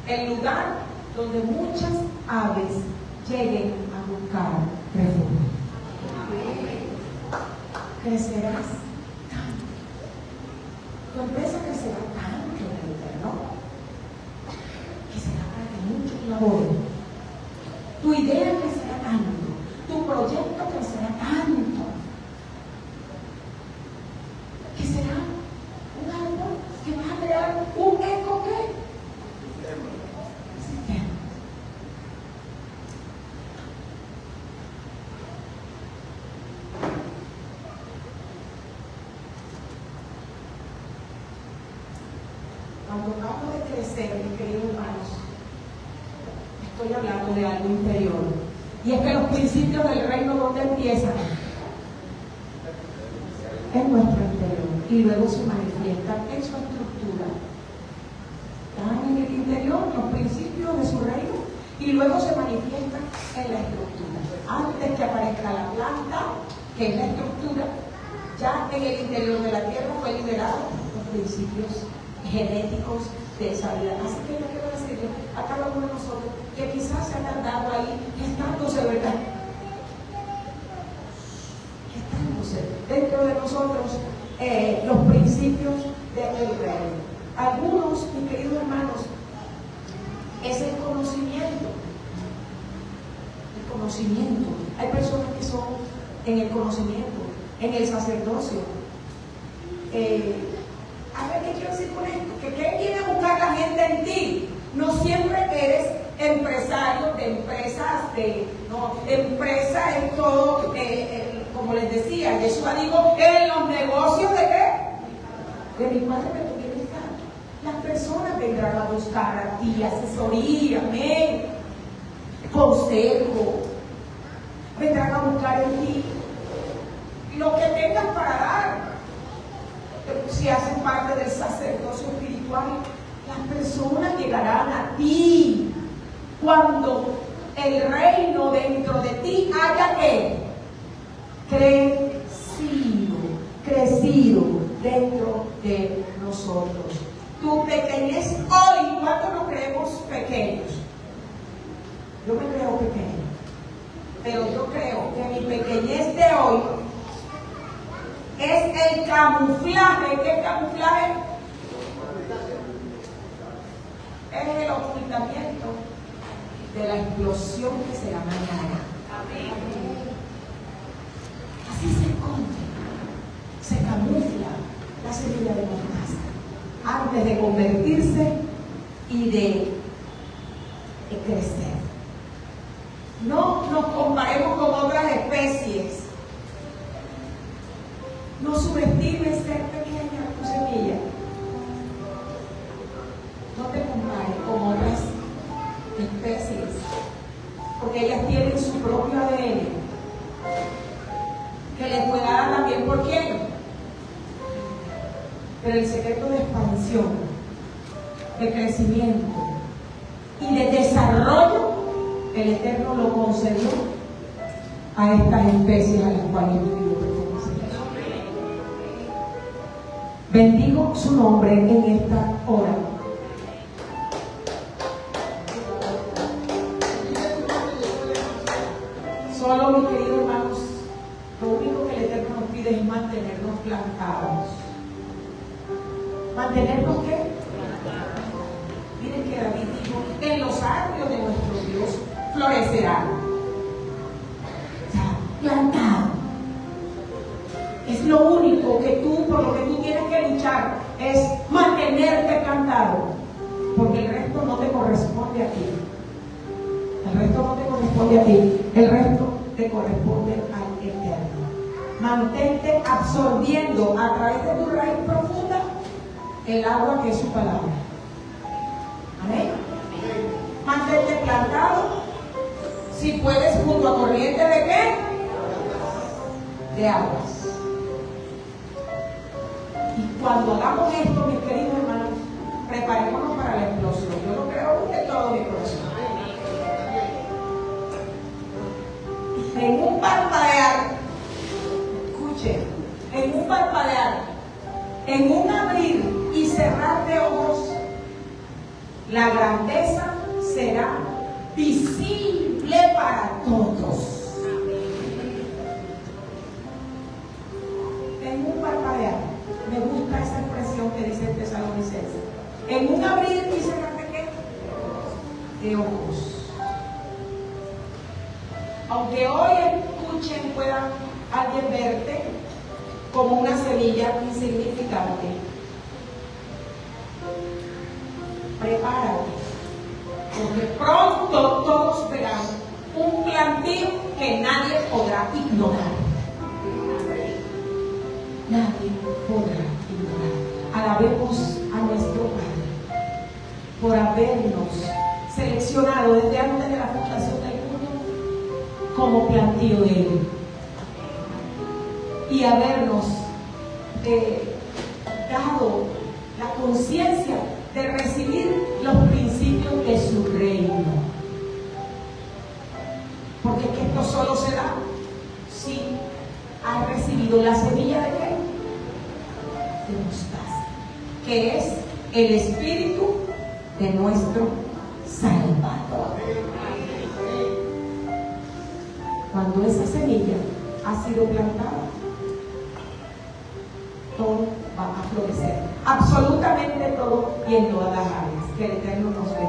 A: el lugar donde muchas aves lleguen a buscar refugio. Crecerás tanto. Tu empresa crecerá tanto en el Eterno que será para que muchos laboren. Tu idea crecerá tanto. Tu proyecto crecerá tanto que será un árbol que va a crear un eco que cuando acabo de crecer, mis queridos hermanos, estoy hablando de algo interior. Y es que los principios del reino, ¿dónde empiezan? En nuestro interior. Y luego se manifiestan en su estructura. Están en el interior los principios de su reino y luego se manifiestan en la estructura. Antes que aparezca la planta, que es la estructura, ya en el interior de la tierra fue liberado los principios genéticos de esa vida. Así que yo quiero decirle a cada uno de nosotros que quizás se ha tardado ahí gestándose, ¿verdad? Gestándose dentro de nosotros los principios del reino. Algunos, mis queridos hermanos, es el conocimiento. El conocimiento. Hay personas que son en el conocimiento, en el sacerdocio. A ver, ¿qué quiero decir con esto? Que ¿qué viene a buscar la gente en ti? No siempre eres empresario de empresas, empresa es todo, como les decía, Jesús dijo, en los negocios de qué? De mi Padre que tú quieres estar. Las personas vendrán a buscar a ti asesoría, amén, consejo, vendrán a buscar en ti lo que tengas para dar. Si haces parte del sacerdocio espiritual, las personas llegarán a ti cuando el reino dentro de ti haya que crecido dentro de nosotros. Tu pequeñez hoy, ¿cuántos nos creemos pequeños? Yo me creo pequeño, pero yo creo que mi pequeñez de hoy es el camuflaje. ¿Qué camuflaje? Es el ocultamiento de la explosión que será mañana. Así se esconde, se camufla la semilla de mostaza antes de convertirse y de crecer. No nos comparemos con otras especies. No subestimes ser pequeña tu semilla. No te compares con otras especies, porque ellas tienen su propio ADN, que les pueda dar también por quién. Pero el secreto de expansión, de crecimiento y de desarrollo, el Eterno lo concedió a estas especies a las cuales yo bendigo su nombre en esta hora. Solo, mis queridos hermanos, lo único que el Eterno nos pide es mantenernos plantados. ¿Mantenernos qué? Miren que David dijo, en los atrios de nuestro Dios florecerán. O sea, plantado. Es lo único que tú, por lo que tú tienes que luchar, es mantenerte plantado. Porque el resto no te corresponde a ti. El resto no te corresponde a ti. El resto te corresponde al Eterno. Mantente absorbiendo a través de tu raíz profunda el agua que es su palabra. Amén. Mantente plantado. Si puedes, junto a corriente de qué? De aguas. Y cuando hagamos esto, mis queridos hermanos, preparémonos para la explosión. Yo lo creo de todo mi corazón. En un parpadear, escuchen, en un parpadear, en un abrir y cerrar de ojos, la grandeza será visible para todos. En un parpadear, me gusta esa expresión que dice el Tesalonicense. En un abrir y cerrar de qué? De ojos. Aunque hoy escuchen, puedan alguien verte como una semilla insignificante, prepárate, porque pronto todos verán un plantío que nadie podrá ignorar. Nadie podrá ignorar. Alabemos a nuestro Padre por habernos seleccionado desde antes de la fundación del mundo como plantío de Él y habernos dado la conciencia de recibir los principios de su reino. Porque es que esto solo se da si has recibido la semilla de qué? De mostaza, que es el espíritu de nuestro Salvador. Cuando esa semilla ha sido plantada, todo va a florecer, absolutamente todo y en todas las áreas. Que el Eterno nos bendiga.